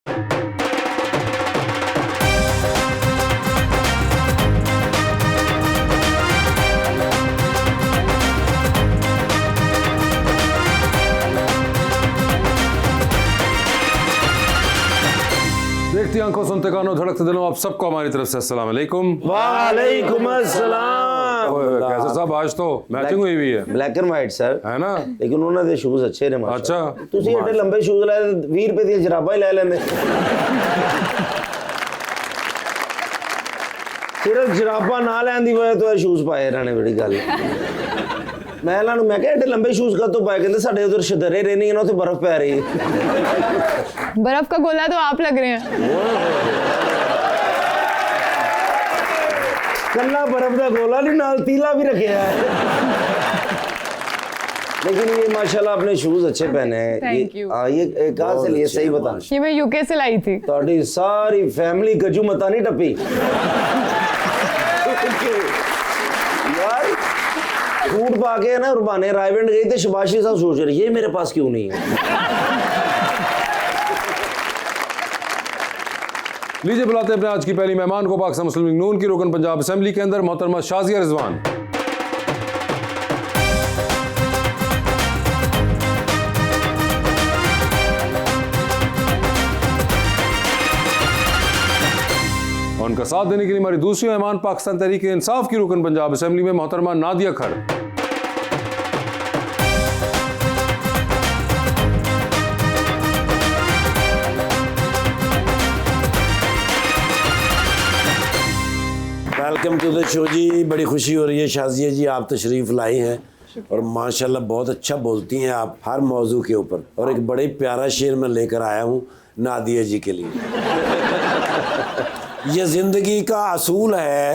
देखती आंखों सुनते कानों धड़कते दिलों, आप सबको हमारी तरफ से अस्सलाम वालेकुम। वालेकुम अस्सलाम। कैसे साहब, आज तो मैचिंग हुई हुई है, ब्लैक एंड वाइट सर है ना। लेकिन ਉਹਨਾਂ ਦੇ ਸ਼ੂਜ਼ ਅੱਛੇ ਨੇ ਮਾਸ਼ਾ। अच्छा ਤੁਸੀਂ ਏਡੇ ਲੰਬੇ ਸ਼ੂਜ਼ ਲਾਏ 20 ਰੁਪਏ ਦੀਆਂ ਜਰਾਬਾਂ ਹੀ ਲੈ ਲੈਂਦੇ। ਸਿਰਫ ਜਰਾਬਾਂ ਨਾ ਲੈਣ ਦੀ ਵਜ੍ਹਾ ਤੋਂ ਇਹ ਸ਼ੂਜ਼ ਪਾਏ ਇਹਨਾਂ ਨੇ, ਬੜੀ ਗੱਲ। ਮੈਂ ਇਹਨਾਂ ਨੂੰ ਮੈਂ ਕਿਹਾ ਏਡੇ ਲੰਬੇ ਸ਼ੂਜ਼ ਕਦੋਂ ਪਾਏ, ਕਹਿੰਦੇ ਸਾਡੇ ਉਧਰ ਸ਼ਦਰੇ ਰਹਿਣੀ ਹੈ ਨਾ, ਉੱਥੇ ਬਰਫ਼ ਪੈ ਰਹੀ ਹੈ। बर्फ का गोला तो आप लग रहे हैं। कल्ला बर्फ का गोला नहीं, नाल तीला भी रखे है। लेकिन ये माशाल्लाह अपने शूज अच्छे पहने हैं। Thank you। ये कहाँ से लिए, सही बता। ये मैं यूके से लाई थी। ਤੁਹਾਡੀ सारी फैमिली गजू मता नहीं टपी यार। सूट पा के ना रुबाने रायवेंड गई थे, शबाशी साहब सोच रहे ये मेरे पास क्यों नहीं है। लीजिए बुलाते हैं अपने आज की पहली मेहमान को, पाकिस्तान मुस्लिम लीग नून की रुकन पंजाब असेंबली के अंदर मोहतरमा शाजिया रिजवान। उनका साथ देने के लिए हमारी दूसरी मेहमान पाकिस्तान तहरीक इंसाफ की रुकन पंजाब असेंबली में मोहतरमा नादिया खर। वेलकम टू द शो जी। बड़ी खुशी हो रही है शाजिया जी, आप तशरीफ़ लाई हैं और माशाल्लाह बहुत अच्छा बोलती हैं आप हर मौजू के ऊपर। और एक बड़े प्यारा शेर मैं लेकर आया हूँ नादिया जी के लिए। ये ज़िंदगी का असूल है,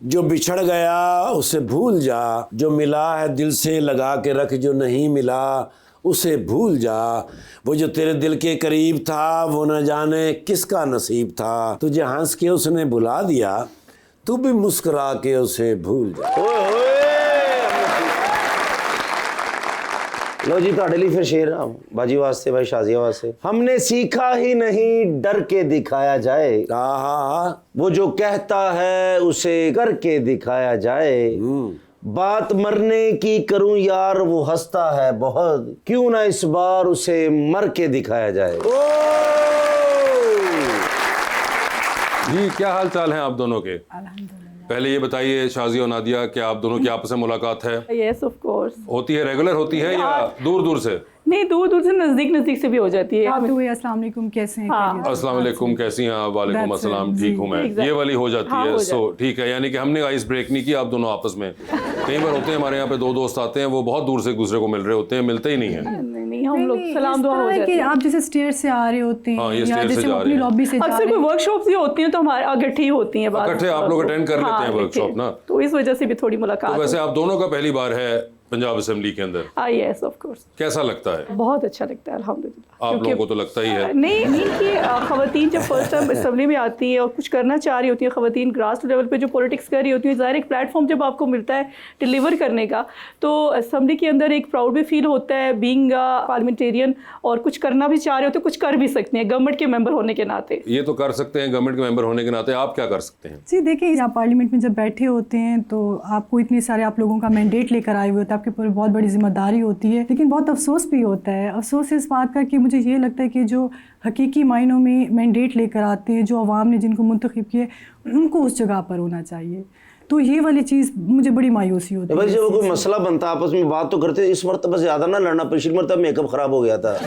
जो बिछड़ गया उसे भूल जा, जो मिला है दिल से लगा के रख, जो नहीं मिला उसे भूल जा। वो जो तेरे दिल के करीब था वो न जाने किसका नसीब था, तुझे हंस के उसने बुला दिया, तू भी मुस्कुरा के उसे भूल जा। लो जी ਤੁਹਾਡੇ ਲਈ फिर शेर बाजी वास्ते, भाई शाजिया वास्ते। हमने सीखा ही नहीं डर के दिखाया जाए, वो जो कहता है उसे करके दिखाया जाए। बात मरने की करूं यार वो हंसता है बहुत, क्यों ना इस बार उसे मर के दिखाया जाए। जी क्या हाल चाल हैं आप दोनों के? पहले ये बताइए शाजिया और नादिया, क्या आप दोनों की आपस में मुलाकात है? Yes of course. होती है, रेगुलर होती है या दूर दूर से? नहीं, दूर दूर से नजदीक से भी हो जाती है। अस्सलाम वालेकुम, कैसे हैं? हाँ। अस्सलाम वालेकुम, कैसी हैं आप? वालेकुम अस्सलाम, ठीक हूँ मैं। ये वाली हो जाती है। सो ठीक है, यानी कि हमने आइस ब्रेक नहीं किया आप दोनों आपस में। कई बार होते हैं हमारे यहाँ पे दो दोस्त आते हैं, वो बहुत दूर से एक दूसरे को मिल रहे होते हैं, मिलते ही नहीं है। नहीं, हम लोग सलाम दुआ हो जाती है। आप जैसे स्टेयर से आ रहे होते हैं, हाँ, ये या स्टेयर से जैसे जा अपनी रहे हैं। लॉबी से जा अक्सर रहे कोई हैं। वर्कशॉप्स भी होती हैं तो हमारे इकट्ठी होती हैं बात। इकट्ठे आप लोग अटेंड कर लेते हैं वर्कशॉप ना? तो इस वजह से भी थोड़ी तो मुलाकात। वैसे आप दोनों का पहली बार है पंजाब असेंबली के अंदर? Yes of course. कैसा लगता है? बहुत अच्छा लगता है अल्हम्दुलिल्लाह। आप लोगों को तो लगता ही है। नहीं कि खवातीन जब फर्स्ट टाइम असेंबली में आती है और कुछ करना चाह रही होती है, खवातीन ग्रास लेवल पे जो पॉलिटिक्स कर रही होती है, ज़ाहिर एक प्लेटफॉर्म जब आपको मिलता है डिलीवर करने का, तो असेंबली के अंदर एक प्राउड भी फील होता है बीइंग पार्लियामेंटेरियन। और कुछ करना भी चाह रहे होते हैं, कुछ कर भी सकते हैं गवर्नमेंट के मेंबर होने के नाते। ये तो कर सकते हैं गवर्नमेंट के मेंबर होने के नाते, आप क्या कर सकते हैं? जी देखिए, आप पार्लियामेंट में जब बैठे होते हैं तो आपको इतने सारे आप लोगों का मैंडेट लेकर आए हुए होते हैं, आपके ऊपर बहुत बड़ी जिम्मेदारी होती है। लेकिन बहुत अफसोस भी होता है, अफसोस इस बात का कि मुझे ये लगता है कि जो हकीकी मायनों में मैंडेट लेकर आते हैं, जो अवाम ने जिनको मुंतखब किया, उनको उस जगह पर होना चाहिए। तो ये वाली चीज़ मुझे बड़ी मायूसी होती है। भाई जब कोई मसला बनता आपस में बात तो करते, इस मरतबा ज़्यादा ना लड़ना, पिछली मरतबा मेकअप ख़राब हो गया था।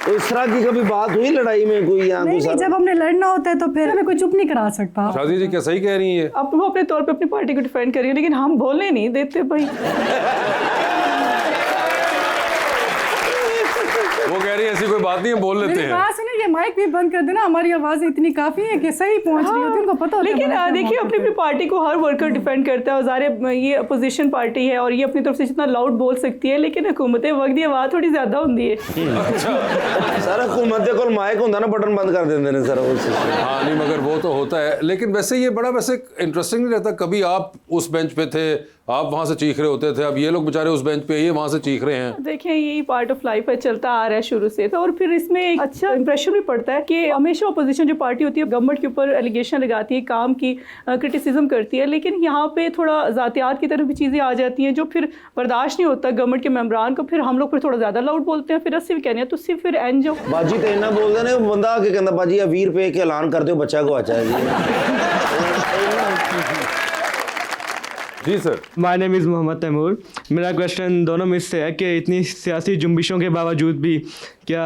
तो इस तरह की कभी बात हुई लड़ाई में कोई? या नहीं, जब हमने लड़ना होता है तो फिर हमें कोई चुप नहीं करा सकता। शादी जी क्या सही कह रही है? अब वो अपने तौर पे अपनी पार्टी को डिफेंड कर रही है, लेकिन हम बोलने नहीं देते भाई। वो कह रही है ऐसी कोई बात नहीं, हम बोल लेते हैं। बात सुनो, ये माइक भी बंद कर देना, हमारी आवाज़ इतनी काफ़ी है कि सही पहुंच रही होती है, उनको पता होता है। लेकिन देखिए अपनी अपनी पार्टी को हर वर्कर डिफेंड करता है, और ज़ाहिर ये अपोजिशन पार्टी है और ये अपनी तरफ से जितना लाउड बोल सकती है, लेकिन हुकूमत वक्त की आवाज़ थोड़ी ज़्यादा होती है। सर हुकूमत को माइक होता ना, बटन बंद कर देते हैं सर। हाँ नहीं, मगर वो तो होता है। लेकिन वैसे ये बड़ा वैसे इंटरेस्टिंग नहीं रहता? कभी आप उस बेंच पे थे, आप वहाँ से चीख रहे होते थे, अब ये लोग बेचारे उस बेंच पे ये वहाँ से चीख रहे हैं। देखें यही पार्ट ऑफ लाइफ है, चलता आ रहा है शुरू से। तो और फिर इसमें एक अच्छा इंप्रेशन भी पड़ता है कि हमेशा अपोजिशन जो पार्टी होती है गवर्नमेंट के ऊपर एलिगेशन लगाती है, काम की क्रिटिसिज्म करती है, लेकिन यहाँ पे थोड़ा ज़ातियात की तरफ भी चीज़ें आ जाती हैं जो फिर बर्दाश्त नहीं होता गवर्नमेंट के मेम्बरान को। फिर हम लोग फिर थोड़ा ज़्यादा लाउड बोलते हैं, फिर असि भी कहने तो सिर्फ फिर एन जो बाजी तो इन्ना बोलते ने बंदा आके कहता बाजी 20 रुपए के ऐलान कर दो बच्चा को अच्छा है जी sir. My name is Mohammad Taimur. मेरा क्वेश्चन दोनों में से है कि इतनी सियासी जुम्बिशों के बावजूद भी क्या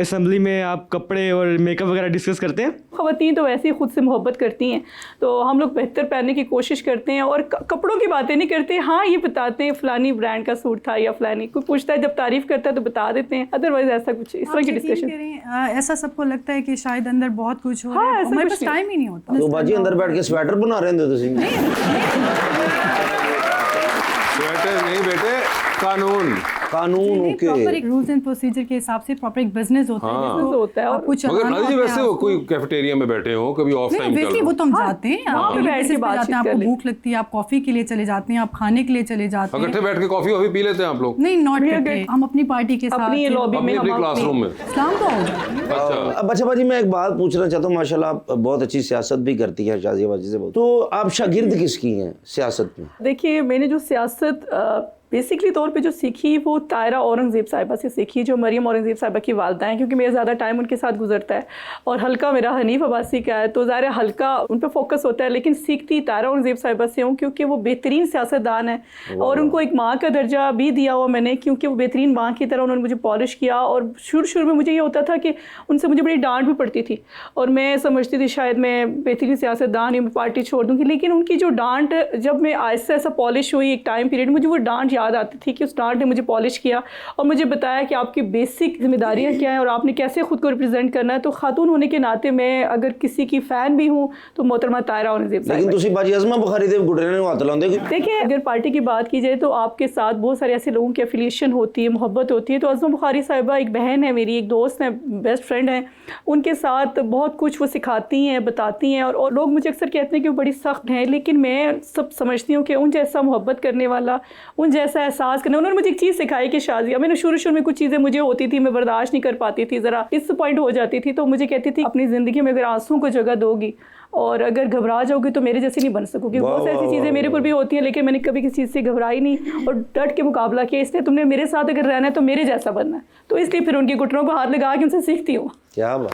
असेंबली में आप कपड़े और मेकअप वगैरह डिस्कस करते हैं? ख़वातीन तो वैसे ही ख़ुद से मोहब्बत करती हैं, तो हम लोग बेहतर पहनने की कोशिश करते हैं और कपड़ों की बातें नहीं करते। हाँ ये बताते हैं फ़लानी ब्रांड का सूट था या फ़लानी, कोई पूछता है जब तारीफ़ करता है तो बता देते हैं, अदरवाइज़ ऐसा कुछ इस तरह की डिस्कशन। ऐसा सबको लगता है कि शायद अंदर बहुत कुछ हो हाँ, रहा है, ऐसा हमारे कुछ पास नहीं। टाइम ही नहीं होता। तो बाजी अंदर बैठ के स्वेटर बना रहे थे तुसी? स्वेटर नहीं बेटे, कानून ओके। प्रॉपर एक रूल्स एंड प्रोसीजर के हिसाब से प्रॉपर एक बिजनेस होता है हाँ। जिसमें होता है। आप कुछ मगर चलाना नाज़ी जी होता है वैसे वो आपको। कोई कैफेटेरिया में बैठे हो, कभी ऑफ टाइम नहीं, चल वैसे वो तो हम जाते हैं, वहाँ आप पे बैठ के जाते हैं, बातचीत आपको कर ले। भूख लगती है, आप कॉफी के लिए चले जाते हैं, आप खाने के लिए चले जाते हैं। इकट्ठे बैठ के कॉफी वॉफी पी लेते हैं आप लोग? नहीं, नॉट करते, हम अपनी पार्टी के साथ अपनी लॉबी में अपनी हम क्लासरूम में? इस्लाम तो हो जाता है। अच्छा। अब अच्छा बाजी मैं एक बात पूछना चाहता हूँ, माशाल्लाह आप बहुत अच्छी सियासत भी करती हैं शाजिया बाजी से, तो आप शागिर्द किसकी हैं सियासत में? देखिए मैंने जो सियासत बेसिकली तौर पे जो सीखी वो तायरा औरंगज़ेब साहिबा से सीखी, जो मरियम औरंगज़ेब साहिबा की वालदा हैं, क्योंकि मेरा ज़्यादा टाइम उनके साथ गुजरता है और हल्का मेरा हनीफ अब्बासी का है, तो ज़ाहिर है हल्का उन पर फोकस होता है, लेकिन सीखती तायरा औरंगज़ेब साहिबा से हूँ क्योंकि वो बेहतरीन सियासतदान है और उनको एक माँ का दर्जा भी दिया हुआ मैंने, क्योंकि वो बेहतरीन माँ की तरह उन्होंने मुझे पॉलिश किया। और शुरू में मुझे ये होता था कि उनसे मुझे बड़ी डांट भी पड़ती थी और मैं समझती थी शायद मैं बेहतरीन सियासतदान ही, मैं पार्टी छोड़ दूँगी, लेकिन उनकी जो डांट जब मैं आहिस्ता ऐसा पॉलिश हुई एक टाइम पीरियड, मुझे वो डांट याद आती थी कि डांट ने मुझे पॉलिश किया और मुझे बताया कि आपकी बेसिक जिम्मेदारियां क्या हैं और आपने कैसे खुद को रिप्रेजेंट करना है। तो खातून होने के नाते मैं अगर किसी की फ़ैन भी हूँ तो मोहतरमा तायरा औरंगज़ेब साहिबा। लेकिन तुसी बाजी अज़मा बुखारी दे गुडरे ने हाथ लाउंदे। देखिए अगर पार्टी की बात की जाए तो आपके साथ बहुत सारे ऐसे लोगों की एफिलिएशन होती है, मोहब्बत होती है। तो अज़मा बुखारी साहिबा एक बहन है मेरी, एक दोस्त है, बेस्ट फ्रेंड है, उनके साथ बहुत कुछ वो सिखाती हैं, बताती हैं और लोग मुझे अक्सर कहते हैं कि वो बड़ी सख्त हैं, लेकिन मैं सब समझती हूँ कि उन जैसा मोहब्बत करने वाला, उन जैसा एहसास करने, उन्होंने मुझे एक चीज़ सिखाई कि शाजिया, मैंने शुरू में कुछ चीज़ें मुझे होती थी मैं बर्दाश्त नहीं कर पाती थी, ज़रा डिसअपॉइंट हो जाती थी, तो मुझे कहती थी अपनी ज़िंदगी में अगर आंसू को जगह दोगी और अगर घबरा जाओगी तो मेरे जैसे नहीं बन सकोगी। बहुत सी ऐसी चीज़ें मेरे पर भी होती हैं, लेकिन मैंने कभी किसी चीज़ से घबराई नहीं और डट के मुकाबला किया। इसलिए तुमने मेरे साथ अगर रहना है तो मेरे जैसा बनना है, तो इसलिए फिर उनके घुटनों को हाथ लगा के उनसे सीखती हूँ। क्या बात।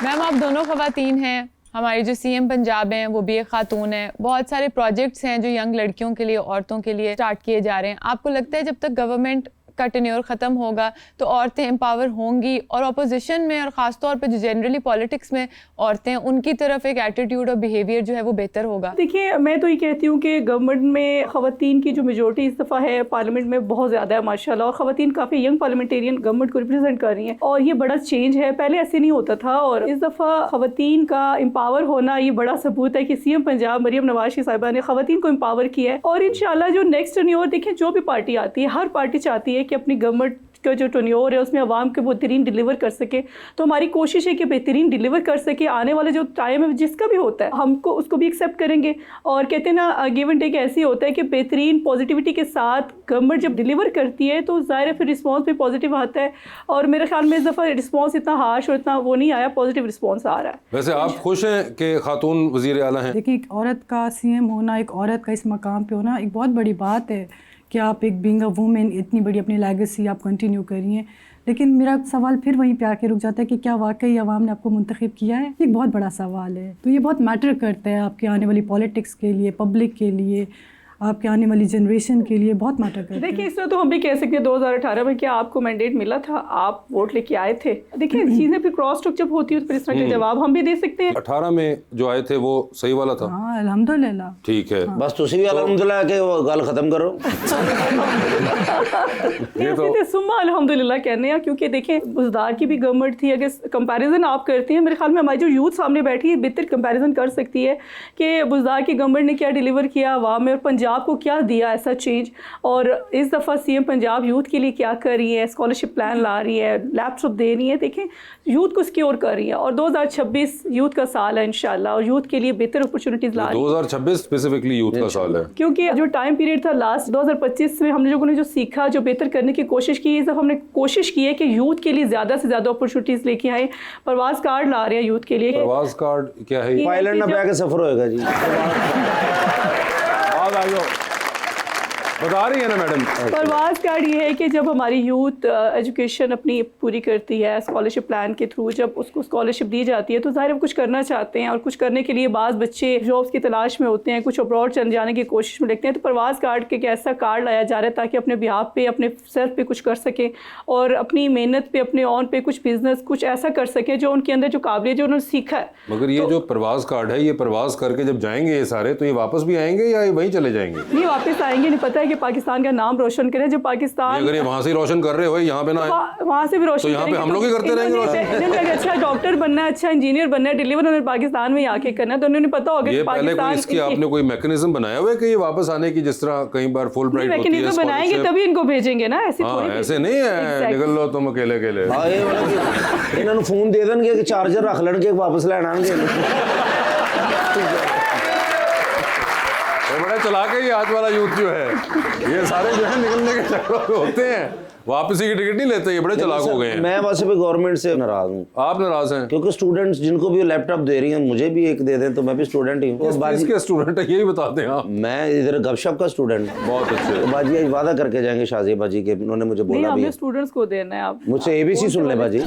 मैम आप दोनों खवातीन हैं, हमारी जो सीएम पंजाब हैं वो भी एक खातून है, बहुत सारे प्रोजेक्ट्स हैं जो यंग लड़कियों के लिए, औरतों के लिए स्टार्ट किए जा रहे हैं। आपको लगता है जब तक गवर्नमेंट का टेन्योर ख़त्म होगा तो औरतें एम्पावर होंगी और अपोजिशन में और ख़ास तौर पे जो जनरली पॉलिटिक्स में औरतें हैं उनकी तरफ एक एटीट्यूड और बिहेवियर जो है वो बेहतर होगा? देखिए मैं तो ये कहती हूँ कि गवर्नमेंट में ख़वातीन की जो मेजोरिटी इस दफ़ा है पार्लियामेंट में बहुत ज़्यादा है माशाल्लाह, और ख़वातीन काफ़ी यंग पार्लियामेंटेरियन गवर्नमेंट को रिप्रेजेंट कर रही हैं और ये बड़ा चेंज है, पहले ऐसे नहीं होता था। और इस दफ़ा ख़वातीन का एम्पावर होना ये बड़ा सबूत है कि सीएम पंजाब मरियम नवाज़ साहिबा ने ख़वातीन को एम्पावर किया है। और इंशाल्लाह जो नेक्स्ट टेन्योर, देखिए जो भी पार्टी आती है, हर पार्टी चाहती है कि अपनी गवर्नमेंट का जो टेन्योर है उसमें आवाम के बेहतरीन डिलीवर कर सके, तो हमारी कोशिश है कि बेहतरीन डिलीवर कर सके। आने वाले जो टाइम है जिसका भी होता है हमको उसको भी एक्सेप्ट करेंगे और कहते हैं ना गिव एंड टेक ऐसी होता है कि बेहतरीन पॉजिटिविटी के साथ गवर्नमेंट जब डिलीवर करती है तो ज़ाहिर है फिर रिस्पॉन्स भी पॉजिटिव आता है। और मेरे ख्याल में इस दफ़ा रिस्पॉन्स इतना हार्श और इतना वो नहीं आया, पॉजिटिव रिस्पॉन्स आ रहा है। वैसे आप खुश हैं कि खातून वज़ीर आला हैं? देखिए एक औरत का सीएम होना, एक औरत का इस मकाम पे होना एक बहुत बड़ी बात है कि आप एक बीइंग अ वुमेन इतनी बड़ी अपनी लेगेसी आप कंटिन्यू करिए। लेकिन मेरा सवाल फिर वहीं पे आके रुक जाता है कि क्या वाकई अवाम ने आपको मुंतखब किया है? एक बहुत बड़ा सवाल है, तो ये बहुत मैटर करता है आपके आने वाली पॉलिटिक्स के लिए, पब्लिक के लिए, आपके आने वाली जनरेशन के लिए बहुत मैटर करता है। देखिए इसमें तो हम भी कह सकते हैं 2018 में क्या आपको मैंडेट मिला था, आप वोट लेके आए थे। देखिए चीज़ें फिर क्रॉस टॉक जब होती है तो फिर इस तरह के जवाब हम भी दे सकते हैं। 18 में जो आए थे वो सही वाला था? हाँ अल्हम्दुलिल्लाह। ठीक है, बस तुसी भी अल्हम्दुलिल्लाह के वो गल खत्म करो। ये तो सुम्मा अल्हम्दुलिल्लाह कहने हैं, क्योंकि देखें बुज़दार की भी गवर्नमेंट थी। अगर कंपैरिजन आप करते हैं, मेरे ख्याल में हमारी जो यूथ सामने बैठी है बेहतर कंपैरिजन कर सकती है कि बुज़दार की गवर्नमेंट ने क्या डिलीवर किया आवाम में और पंजाब पंजाब को क्या दिया ऐसा चेंज, और इस दफ़ा सीएम पंजाब यूथ के लिए क्या कर रही है, स्कॉलरशिप प्लान ला रही है, लैपटॉप दे रही है, देखें यूथ को सिक्योर कर रही है। और 2026 यूथ का साल है इंशाल्लाह, और यूथ के लिए बेहतर अपॉर्चुनिटीज़ ला रही है। 2026 स्पेसिफिकली यूथ का साल है, क्योंकि जो टाइम पीरियड था लास्ट 2025 में हमने लोगों ने जो सीखा, जो बेहतर करने की कोशिश की, इस दफ़ा हमने कोशिश की है कि यूथ के लिए ज़्यादा से ज़्यादा अपॉर्चुनिटीज़ लेके आए। प्रवास कार्ड ला रहे हैं यूथ के लिए। प्रवास कार्ड क्या है? पायलट ना बह के सफर होएगा जी। आज आइयो बता रही है ना मैडम। प्रवास कार्ड ये है कि जब हमारी यूथ एजुकेशन अपनी पूरी करती है स्कॉलरशिप प्लान के थ्रू, जब उसको स्कॉलरशिप दी जाती है तो ज़ाहिर है कुछ करना चाहते हैं, और कुछ करने के लिए बाज़ बच्चे जॉब्स की तलाश में होते हैं, कुछ अब्रॉड चले जाने की कोशिश में लगते हैं। तो प्रवास कार्ड के एक ऐसा कार्ड लाया जा रहा है ताकि अपने बिहाफ पे, अपने सेल्फ पे कुछ कर सकें, और अपनी मेहनत पे, अपने ऑन पे कुछ बिजनेस कुछ ऐसा कर सकें जो उनके अंदर जो काबिलियत जो उन्होंने सीखा है। मगर ये जो प्रवास कार्ड है, ये प्रवास करके जब जाएंगे ये सारे, तो ये वापस भी आएंगे या ये वहीं चले जाएंगे? नहीं, वापस आएंगे। नहीं, पता है कि पाकिस्तान का नाम रोशन करें। जो पाकिस्तान, अगर ये वहाँ से रोशन कर रहे हो, यहाँ पे ना आए, वहाँ से भी रोशन तो यहाँ पे हम लोग ही करते रहेंगे रोशन। जिन्होंने अच्छा डॉक्टर बनना है, अच्छा इंजीनियर बनना है, डिलीवर उन्होंने पाकिस्तान में ही आके करना है, तो उन्होंने पता होगा ये कि पहले कोई पाकिस्तान इसकी आपने कोई मैकेनिज्म बनाया हुआ है कि ये वापस आने की, जिस तरह कई बार फुल ब्राइट होती है मैकेनिज्म बनाएंगे scholarship? तभी इनको भेजेंगे ना, ऐसे हाँ, थोड़ी ऐसे नहीं है निकल लो तुम अकेले अकेले। हाँ, ये मतलब कि इन्होंने फोन दे देंगे कि चार्जर रख लेंगे, वापस लेना आएंगे। बड़ा चला के ये आज वाला यूथ जो है, ये सारे जो है निकलने के चक्कर में होते हैं, वापसी की टिकट नहीं लेते, ये बड़े चलाक हो गए हैं। मैं वैसे भी गवर्नमेंट से नाराज हूँ। आप नाराज हैं? क्योंकि स्टूडेंट्स जिनको भी लैपटॉप दे रही हैं, मुझे भी एक दे दें तो मैं भी स्टूडेंट ही हूँ। बाजी के स्टूडेंट है, यही बताते हैं आप? मैं इधर गपशप का स्टूडेंट। बहुत अच्छे। तो बाजी आज वादा करके जाएंगे शाजिया बाजी के, उन्होंने मुझे नहीं, बोला भी हमने है। स्टूडेंट्स को देना है। आप मुझसे ABC सुन ले बाजी।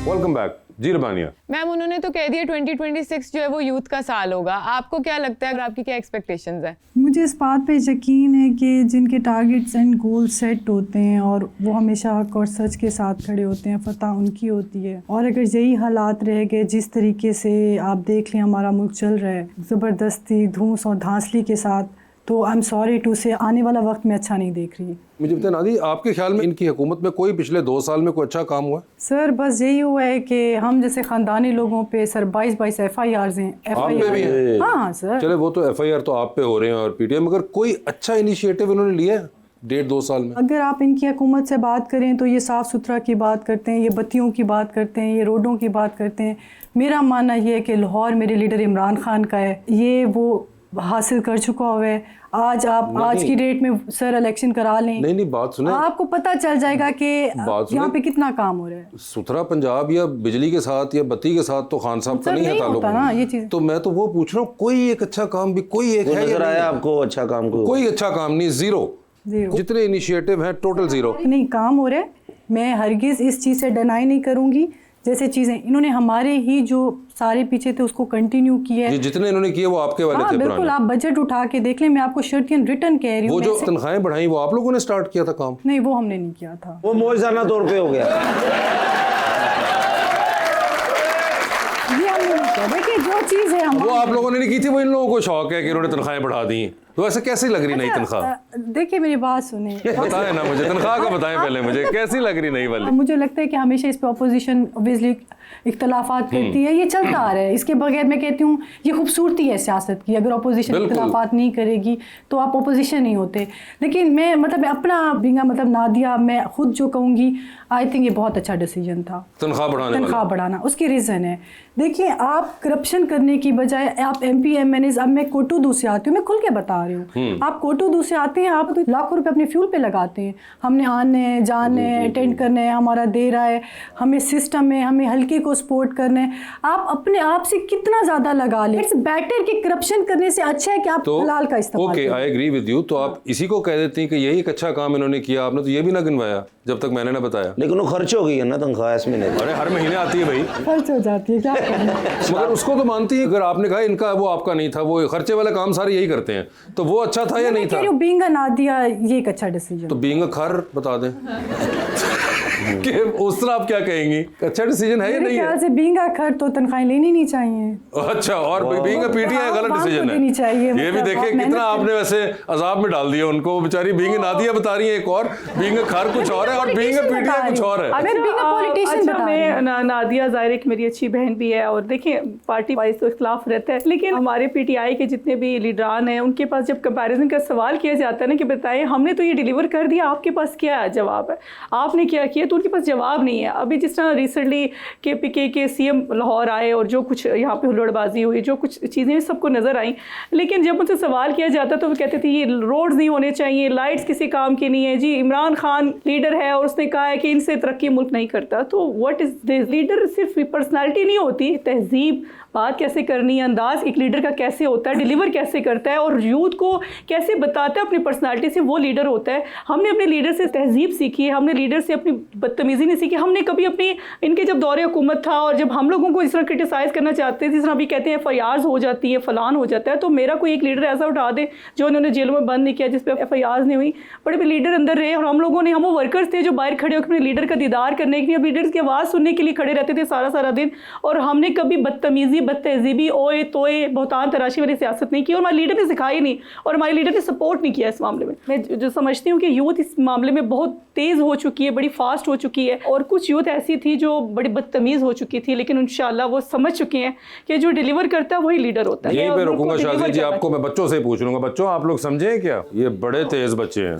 वेलकम बैक जी रबानिया। मैम उन्होंने तो कह दिया 2026 जो है वो यूथ का साल होगा, आपको क्या लगता है, अगर आपकी क्या एक्सपेक्टेशंस हैं? मुझे इस बात पे यकीन है कि जिनके टारगेट्स एंड गोल सेट होते हैं और वो हमेशा हक और सच के साथ खड़े होते हैं, फतह उनकी होती है। और अगर यही हालात रह गए जिस तरीके से आप देख लें हमारा मुल्क चल रहा है, ज़बरदस्ती धूस और धांसली के साथ, तो आई एम सॉरी टू से आने वाला वक्त में अच्छा नहीं देख रही। मुझे बताएं नादी, आपके ख्याल में इनकी हुकूमत में कोई पिछले 2 साल में कोई अच्छा काम हुआ? सर बस यही हुआ है कि हम जैसे ख़ानदानी लोगों पे सर 22 FIRs हैं। आप पे भी हैं? हाँ सर। चले वो तो FIR तो आप पे हो रहे हैं और PTI, मगर कोई अच्छा इनिशिएटिव इन्होंने लिया है 1.5-2 साल में? अगर आप इनकी हुकूमत से बात करें तो ये साफ़ सुथरा की बात करते हैं, ये बत्तियों की बात करते हैं, ये रोडों की बात करते हैं। मेरा मानना ये है कि लाहौर मेरे लीडर इमरान खान का है, ये वो हासिल कर चुका हुआ है। आज आप आज की डेट में सर इलेक्शन करा लें, नहीं बात सुने, आपको पता चल जाएगा कि यहाँ पे कितना काम हो रहा है। सुथरा पंजाब या बिजली के साथ या बत्ती के साथ तो खान साहब का सर नहीं है नहीं ताल्लुक। होता ना ये चीज़। तो मैं तो वो पूछ रहा हूँ, कोई एक अच्छा काम भी कोई एक है या नजर नहीं आया है? आपको अच्छा काम? कोई अच्छा काम नहीं, जीरो। जितने इनिशिएटिव हैं टोटल जीरो। नहीं काम हो रहा है, मैं हरगिज़ इस चीज़ से डिनाई नहीं करूँगी। जैसे चीज़ें इन्होंने हमारे ही जो सारे पीछे थे उसको कंटिन्यू किया है। ये जितने इन्होंने किए वो आपके वाले हाँ थे बिल्कुल, पुराने। आप बजट उठा के देख लें, मैं आपको शर्तियन रिटर्न कह रही हूँ। वो जो तनख्वाहें बढ़ाई वो आप लोगों ने स्टार्ट किया था काम? नहीं वो हमने नहीं किया था, वो मौजदाना तौर पे हो गया। ये हमने नहीं किया। देखिए जो चीज़ है वो आप लोगों ने नहीं की थी, वो इन लोगों को शौक है कि इन्होंने तनख्वाहें बढ़ा दी। तो ऐसे कैसी लग रही नई तनख्वाह? देखिए मेरी बात सुने, बताएं ना मुझे, तनख्वाह का बताएं पहले मुझे, कैसी लग रही नई वाली? मुझे लगता है कि हमेशा इस पे अपोजिशन ऑब्वियसली इख्तलाफात करती है, ये चलता आ रहा है। इसके बगैर मैं कहती हूँ ये खूबसूरती है सियासत की, अगर अपोजिशन इख्तलाफात नहीं करेगी तो आप अपोजिशन नहीं होते। लेकिन मैं मतलब अपना बिंगा मतलब नादिया, मैं खुद जो कहूँगी, आई थिंक ये बहुत अच्छा डिसीजन था तनख्वाह बढ़ाना। उसकी रीज़न है, देखिए आप करप्शन करने की बजाय आप MP MNAs, अब मैं कोटोदू से आती हूँ, मैं खुल के बता रही हूँ, आप कोटोदू से आते हैं, आप तो लाखों रुपए अपने फ्यूल पे लगाते हैं। हमने आने जाने अटेंड करने है, हमारा दे रहा है, हमें सिस्टम है, हमें हल्के को सपोर्ट करना है, आप अपने आप से कितना ज़्यादा लगा लें। इट्स बेटर कि करप्शन करने से अच्छा है कि आप हलाल का इस्तेमाल okay, I agree with you. तो आप इसी को कह देती हैं कि यही एक अच्छा काम इन्होंने किया, आपने तो ये भी ना गिनवाया जब तक मैंने ना बताया। लेकिन वो खर्च हो गई है ना तनख्वाह इस महीने की। अरे हर महीने आती है भाई, खर्च हो जाती है, क्या करना। मगर उसको तो मानती है। अगर आपने कहा इनका वो आपका नहीं था, वो खर्चे वाला काम सारे यही करते हैं, तो वो अच्छा था या नहीं था? बीइंग अ नादिया ये एक अच्छा डिसीजन। तो बीइंग अ खर बता दें। कि उस तरह आप क्या कहेंगी, अच्छा डिसीजन है या मेरे नहीं ख्याल है? से बीइंग अ खर तो तनख्वाहें लेनी नहीं चाहिए। अच्छा, और बीइंग अ पीटीआई गलत आवाम को डिसीजन देनी चाहिए, है। ये भी मतलब देखिए आप कितना मेहनत आपने वैसे अजाब में डाल दिया उनको, बेचारी बीइंग नादिया बता रही है एक और, बीइंग खर कुछ और है और बीइंग पीटीआई कुछ और है। अच्छा, मैं नादिया ज़ाहिर है कि मेरी अच्छी बहन भी है, और देखिए पार्टी वाइज तो इख्तलाफ रहता है, लेकिन हमारे पीटीआई के जितने भी लीडरान हैं उनके पास जब कंपैरिजन का सवाल किया जाता है ना कि बताएं हमने तो ये डिलीवर कर दिया, आपके पास क्या जवाब है, आपने क्या किया, तो उनके पास जवाब नहीं है। अभी जिस तरह रिसेंटली KPK के CM लाहौर आए और जो कुछ यहाँ पे हुल्लड़बाजी हुई, जो कुछ चीज़ें सबको नज़र आई, लेकिन जब उनसे सवाल किया जाता तो वो कहते थे ये रोड्स नहीं होने चाहिए, लाइट्स किसी काम की नहीं है जी, इमरान खान लीडर है और उसने कहा है कि इनसे तरक्की मुल्क नहीं करता। तो व्हाट इज़ दिस? लीडर सिर्फ पर्सनालिटी नहीं होती, तहजीब, बात कैसे करनी है, अंदाज एक लीडर का कैसे होता है, डिलीवर कैसे करता है और यूथ को कैसे बताता है अपनी पर्सनालिटी से, वो लीडर होता है। हमने अपने लीडर से तहजीब सीखी है, हमने लीडर से अपनी बदतमीज़ी नहीं सीखी। हमने कभी अपनी इनके जब दौरे हुकूमत था और जब हम लोगों को इस तरह क्रिटिसाइज़ करना चाहते थे, जिस तरह अभी कहते हैं FIRs हो जाती है, फलान हो जाता है, तो मेरा कोई एक लीडर ऐसा उठा दे जो उन्होंने जेलों में बंद नहीं किया, जिस पर FIRs नहीं हुई, बड़े बड़े लीडर अंदर रहे और हम लोगों ने, हम वो वर्कर्स थे जो बाहर खड़े होकर अपने लीडर का दीदार करने के लिए, लीडर्स की आवाज़ सुनने के लिए खड़े रहते थे सारा सारा दिन, और हमने कभी बदतमीज़ी, बदतहजीबी, ओए तोए, बहुतान तराशी वाली सियासत नहीं की और हमारे लीडर ने सिखाई नहीं और हमारे लीडर ने सपोर्ट नहीं किया इस मामले में। मैं जो समझती हूँ कि यूथ इस मामले में बहुत तेज़ हो चुकी है, बड़ी फास्ट हो चुकी है, और कुछ यूथ ऐसी थी जो बड़ी बदतमीज़ हो चुकी थी, लेकिन इंशाल्लाह वो समझ चुके हैं कि जो डिलीवर करता है वही लीडर होता है। यहीं पे रुकूंगा शाज़िया जी, आपको मैं बच्चों से पूछ लूंगा। बच्चों, आप लोग समझे क्या, ये बड़े तेज बच्चे हैं।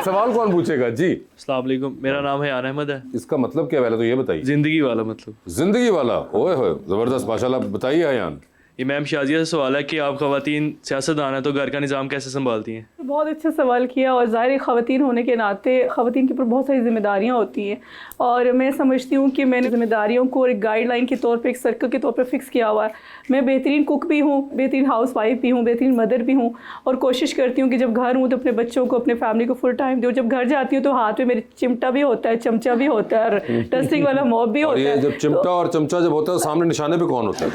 सवाल कौन पूछेगा जी? अस्सलाम वालेकुम, मेरा नाम है यान अहमद है। इसका मतलब क्या पहले तो ये बताइए। जिंदगी वाला मतलब। जिंदगी वाला, ओए होए, जबरदस्त, माशाल्लाह। बताइए अयान। इमाम शाजिया से सवाल है कि आप ख़वातीन सियासतदान हैं तो घर का निज़ाम कैसे संभालती हैं? बहुत अच्छा सवाल किया, और ज़ाहिर ख़वातीन होने के नाते ख़वातीन के ऊपर बहुत सारी जिम्मेदारियाँ होती हैं, और मैं समझती हूँ कि मैंने जिम्मेदारियों को एक गाइडलाइन के तौर पे, एक सर्कल के तौर पे फ़िक्स किया हुआ है। मैं बेहतरीन कुक भी हूँ, बेहतरीन हाउस वाइफ भी हूँ, बेहतरीन मदर भी हूँ, और कोशिश करती हूँ कि जब घर हूँ तो अपने बच्चों को, अपने फैमिली को फुल टाइम दूँ। जब घर जाती हूँ तो हाथ में मेरे चिमटा भी होता है, चमचा भी होता है, और डस्टिंग वाला मॉप भी होता है। जब चिमटा और चमचा जब होता है, सामने निशाने पे कौन होता है?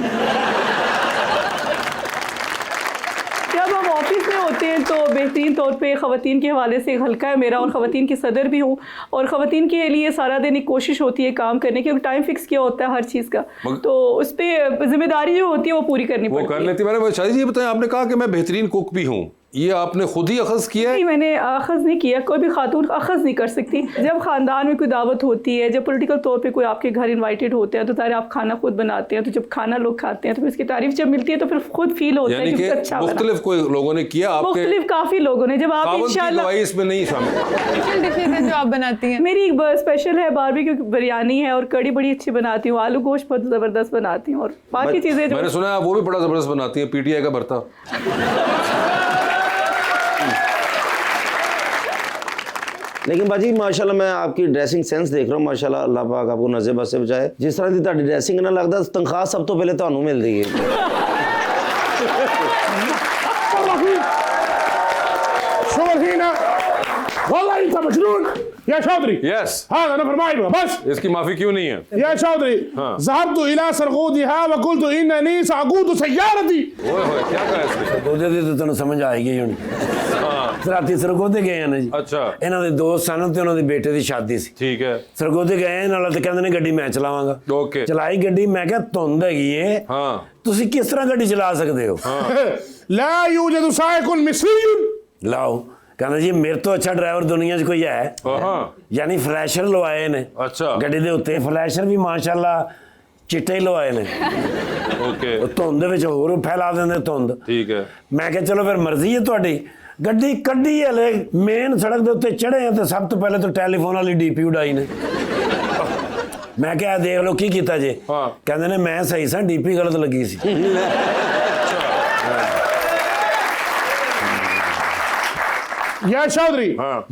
जब हम ऑफिस में होते हैं तो बेहतरीन तौर पे ख़वातीन के हवाले से एक हल्का है मेरा, और ख़वातीन की सदर भी हूँ, और ख़वातीन के लिए सारा दिन एक कोशिश होती है काम करने की, टाइम फिक्स किया होता है हर चीज़ का, तो उस पर जिम्मेदारी जो होती है वो पूरी करनी पड़ती है। वो कर लेती है। मैंने शादी जी बताया, आपने कहा कि मैं बेहतरीन कुक भी हूँ, ये आपने खुद ही अखज़ किया है? नहीं, मैंने अखज़ नहीं किया, कोई भी खातून अखज़ नहीं कर सकती। जब ख़ानदान में कोई दावत होती है, जब पॉलिटिकल तौर पे कोई आपके घर इनवाइटेड होते हैं, तो तारे आप खाना खुद बनाते हैं, तो जब खाना लोग खाते हैं तो फिर इसकी तारीफ जब मिलती है तो फिर खुद फील होता है कि अच्छा बना। मुख्तलिफ कोई लोगों ने किया आपके? मुख्तलिफ काफ़ी लोगों ने। जब आप इंशाल्लाह, इसमें नहीं शामिल। स्पेशल डिशेज हैं जो आप बनाती हैं? मेरी एक स्पेशल है बारबेक्यू बिरयानी है, और कड़ी बड़ी अच्छी बनाती हूँ, आलू गोश्त बहुत ज़बरदस्त बनाती हूँ, और बाकी चीज़ें मैंने सुना है वो भी बड़ा ज़बरदस्त बनाती है, PTI का भरता। लेकिन बाजी माशाल्लाह मैं आपकी ड्रेसिंग सेंस देख रहा हूँ, माशाल्लाह, अल्लाह पाक आपको नज़े बद से बचाए। जिस तरह की ਤੁਹਾਡੀ ड्रेसिंग ना लगता तनख्वाह सब तो पहले ਤੁਹਾਨੂੰ मिल रही है। या चौधरी, यस, हाँ ना फरमाइए बस। इसकी माफी क्यों नहीं है? या चौधरी, ज़हबतु इला सरगूदिहा व कुल्तु इन्ननी सागूदु सय्यारती। ओए होए, क्या कहा इसने? सरगोदे दी तो तैਨੂੰ समझ आएगी ਹੁਣ। ਰਾਤੀ ਸਰਗੋਦੇ ਗਏ ਨੇ ਜੀ। अच्छा, ਇਹਨਾਂ ਦੇ ਦੋਸਤ ਸਨ ਤੇ ਉਹਨਾਂ ਦੇ ਬੇਟੇ ਦੀ ਸ਼ਾਦੀ ਸੀ। ठीक है, ਸਰਗੋਦੇ ਗਏ ਨਾਲ ਤੇ ਕਹਿੰਦੇ ਨੇ ਗੱਡੀ ਮੈਂ ਚਲਾਵਾਂਗਾ। ओके, ਚਲਾਈ ਗੱਡੀ, ਮੈਂ ਕਿਹਾ ਧੁੰਦ ਹੈਗੀ ਏ, हाँ, ਤੁਸੀਂ ਕਿਸ ਤਰ੍ਹਾਂ ਗੱਡੀ ਚਲਾ ਸਕਦੇ ਹੋ? ला यूजदु साइकुन मिस्रियुन। ਲਾਓ, ਕਹਿੰਦਾ ਜੀ ਮੇਰੇ ਤੋਂ ਅੱਛਾ ਡਰਾਈਵਰ ਦੁਨੀਆ 'ਚ ਕੋਈ ਹੈ? हाँ, ਯਾਨੀ ਫਲੈਸ਼ਰ ਲਵਾਏ ਨੇ अच्छा, ਗੱਡੀ ਦੇ ਉੱਤੇ, ਫਲੈਸ਼ਰ ਵੀ ਮਾਸ਼ਾਅੱਲਾ ਚਿੱਟੇ ਹੀ ਲਵਾਏ ਨੇ। ओके, ਉਹ ਧੁੰਦ ਦੇ ਵਿੱਚ ਹੋਰ ਫੈਲਾ ਦਿੰਦੇ ਧੁੰਦ। ठीक है, ਮੈਂ ਕਿਹਾ ਚਲੋ ਫਿਰ ਮਰਜ਼ੀ ਹੈ ਤੁਹਾਡੀ। ਗੱਡੀ ਕੱਢੀ ਹਲੇ ਮੇਨ ਸੜਕ ਦੇ ਉੱਤੇ ਚੜ੍ਹੇ ਆ ਤੇ ਸਭ ਤੋਂ ਪਹਿਲੇ ਤਾਂ ਟੈਲੀਫੋਨ ਵਾਲੀ DP ਉਡਾਈ ਨੇ। ਮੈਂ ਕਿਹਾ ਦੇਖ ਲਓ ਕੀ ਕੀਤਾ ਜੇ। ਹਾਂ। ਕਹਿੰਦੇ ਨੇ ਮੈਂ ਸਹੀ ਸਾਂ, DP ਗਲਤ ਲੱਗੀ ਸੀ। या चौधरी, हाँ।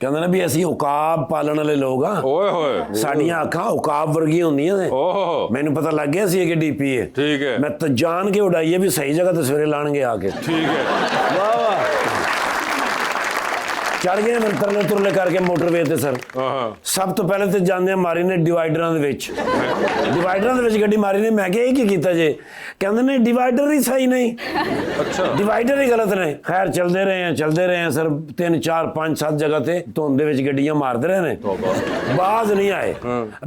ਕਹਿੰਦੇ ਨੇ ਵੀ ਅਸੀਂ ਉਕਾਬ ਪਾਲਣ ਵਾਲੇ ਲੋਕ ਆ, ओए होए, ਸਾਡੀਆਂ ਅੱਖਾਂ ਉਕਾਬ ਵਰਗੀਆਂ ਹੁੰਦੀਆਂ ਨੇ। ओहो, ਮੈਨੂੰ ਪਤਾ ਲੱਗ ਗਿਆ ਸੀ ਕਿ DP ਹੈ। ठीक है, ਮੈਂ ਤਾਂ ਜਾਣ ਕੇ ਉਡਾਈ ਹੈ ਵੀ ਸਹੀ ਜਗ੍ਹਾ ਤੇ ਸਵੇਰੇ ਲਾਣਗੇ ਆ ਕੇ। ठीक है, वाह वाह। ਚੜ ਗਏ ਫਿਰ ਤਰਲੇ ਤੁਰਲੇ ਕਰਕੇ ਮੋਟਰਵੇ ਤੇ ਸਰ ਹਾਂ ਸਭ ਤੋਂ ਪਹਿਲੇ ਤੇ ਜਾਂਦੇ ਮਾਰੀ ਨੇ ਡਿਵਾਈਡਰਾਂ ਦੇ ਵਿੱਚ ਗੱਡੀ ਮਾਰੀ ਨੇ। ਮੈਂ ਕਿਹਾ ਇਹ ਕੀ ਕੀਤਾ ਜੇ? ਕਹਿੰਦੇ ਨੇ ਡਿਵਾਈਡਰ ਹੀ ਸਹੀ ਨਹੀਂ, ਅੱਛਾ ਡਿਵਾਈਡਰ ਹੀ ਗਲਤ ਨੇ। ਖੈਰ ਚਲਦੇ ਰਹੇ ਆ ਸਰ 3 4 5 7 ਜਗ੍ਹਾ ਤੇ ਧੁੰਦ ਦੇ ਵਿੱਚ ਗੱਡੀਆਂ ਮਾਰਦੇ ਰਹੇ ਨੇ, ਬਾਜ਼ ਨਹੀਂ ਆਏ।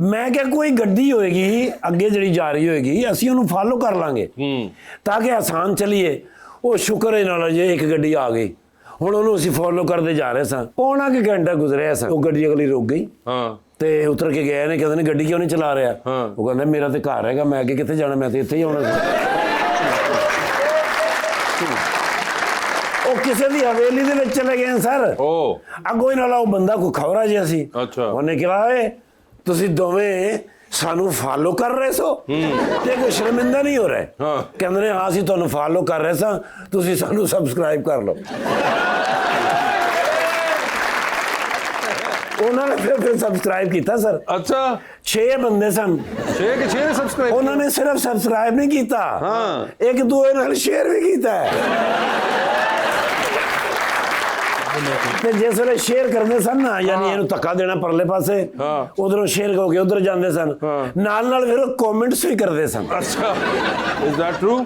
ਮੈਂ ਕਿਹਾ ਕੋਈ ਗੱਡੀ ਹੋਏਗੀ ਅੱਗੇ ਜਿਹੜੀ ਜਾ ਰਹੀ ਹੋਏਗੀ ਅਸੀਂ ਉਹਨੂੰ ਫਾਲੋ ਕਰ ਲਾਂਗੇ ਤਾਂ ਕਿ ਆਸਾਨ ਚਲੀਏ। ਉਹ ਸ਼ੁਕਰ ਹੈ ਨਾਲ ਜੇ ਇੱਕ ਗੱਡੀ ਆ ਗਈ, ਹੁਣ ਉਹਨੂੰ ਅਸੀਂ ਫੋਲੋ ਕਰਦੇ ਜਾ ਰਹੇ ਸਾਂ। ਪੌਣਾ ਕਿ ਘੰਟਾ ਗੁਜ਼ਰਿਆ ਸਰ, ਉਹ ਗੱਡੀ ਅਗਲੀ ਰੁਕ ਗਈ ਹਾਂ ਤੇ ਉਤਰ ਕੇ ਗਏ ਨੇ, ਕਹਿੰਦੇ ਨੇ ਗੱਡੀ ਕਿਉਂ ਨਹੀਂ ਚਲਾ ਰਿਹਾ? ਉਹ ਕਹਿੰਦਾ ਮੇਰਾ ਤੇ ਘਰ ਹੈਗਾ, ਮੈਂ ਅੱਗੇ ਕਿੱਥੇ ਜਾਣਾ, ਮੈਂ ਤੇ ਇੱਥੇ ਹੀ ਆਉਣਾ ਸੀ। ਉਹ ਕਿਸੇ ਦੀ ਹਵੇਲੀ ਦੇ ਵਿੱਚ ਚਲੇ ਗਏ ਸਰ। ਉਹ ਅੱਗੋਂ ਹੀ ਨਾਲ ਉਹ ਬੰਦਾ ਕੋਈ ਖਬਰਾ ਜਿਹਾ ਸੀ। ਅੱਛਾ ਉਹਨੇ ਕਿਹਾ ਏ ਤੁਸੀਂ ਦੋਵੇਂ ਸਾਨੂੰ ਫਾਲੋ ਕਰ ਰਹੇ ਸੋ ਤੇ ਕੋਈ ਸ਼ਰਮਿੰਦਾ ਨਹੀਂ ਹੋ ਰਹੇ? ਹਾਂ ਕਹਿੰਦੇ ਨੇ ਹਾਂ ਅਸੀਂ ਤੁਹਾਨੂੰ ਫਾਲੋ ਕਰ ਰਹੇ ਸਾਂ, ਤੁਸੀਂ ਸਾਨੂੰ ਸਬਸਕ੍ਰਾਈਬ ਕਰ ਲਓ। ਉਹਨਾਂ ਨੇ ਫਿਰ ਸਬਸਕ੍ਰਾਈਬ ਕੀਤਾ ਸਰ। ਅੱਛਾ 6 ਬੰਦੇ ਸਨ, 6 ਕੇ 6 ਨੇ ਸਬਸਕ੍ਰਾਈਬ ਉਹਨਾਂ ਨੇ ਸਿਰਫ ਸਬਸਕ੍ਰਾਈਬ ਨਹੀਂ ਕੀਤਾ, ਹਾਂ ਇੱਕ ਦੂਏ ਨਾਲ ਸ਼ੇਅਰ ਵੀ ਕੀਤਾ ਹੈ। ਤੇ ਜਿਸ ਵੇਲੇ ਸ਼ੇਅਰ ਕਰਦੇ ਸਨ ਨਾ, ਯਾਨੀ ਇਹਨੂੰ ਧੱਕਾ ਦੇਣਾ ਪਰਲੇ ਪਾਸੇ, ਉਧਰੋਂ ਸ਼ੇਅਰ ਹੋ ਕੇ ਉਧਰ ਜਾਂਦੇ ਸਨ, ਨਾਲ ਨਾਲ ਫਿਰ ਕਮੈਂਟਸ ਵੀ ਕਰਦੇ ਸਨ। ਅੱਛਾ ਇਜ਼ ਦੈਟ ਟਰੂ?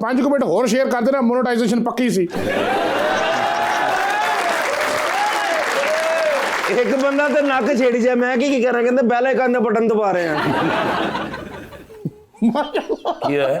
5 ਮਿੰਟ ਹੋਰ ਸ਼ੇਅਰ ਕਰ ਦੇਣਾ, ਮੋਨੇਟਾਈਜੇਸ਼ਨ ਪੱਕੀ ਸੀ। ਇੱਕ ਬੰਦਾ ਤੇ ਨੱਕ ਛੇੜੀ ਜਾ, ਮੈਂ ਕੀ ਕਰਾਂ? ਕਹਿੰਦੇ ਬੈਲ ਆਈਕਨ ਦਾ ਬਟਨ ਦਬਾ ਰਹੇ ਆ। ਕੀ ਹੈ?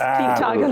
ठीक ठाक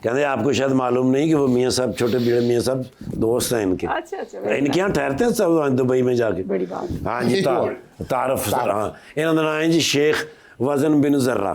कहते आपको शायद मालूम नहीं कि वो मियाँ साहब, छोटे बड़े मियाँ साहब दोस्त हैं इनके। अच्छा इनके यहाँ ठहरते हैं सब दुबई में जाके। बड़ी बात। हाँ जी तारफ हाँ इन्होंने नाम है जी शेख वजन बिन जर्रा।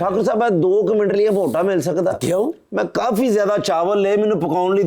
ਠਾਕੁਰ ਸਾਹਿਬ 2 ਮਿੰਟ ਲਈ ਮੋਟਾ ਮਿਲ ਸਕਦਾ? क्यों? ਮੈਂ ਕਾਫੀ ਜ਼ਿਆਦਾ ਚਾਵਲ ਲਏ, ਮੈਨੂੰ ਪਕਾਉਣ ਲਈ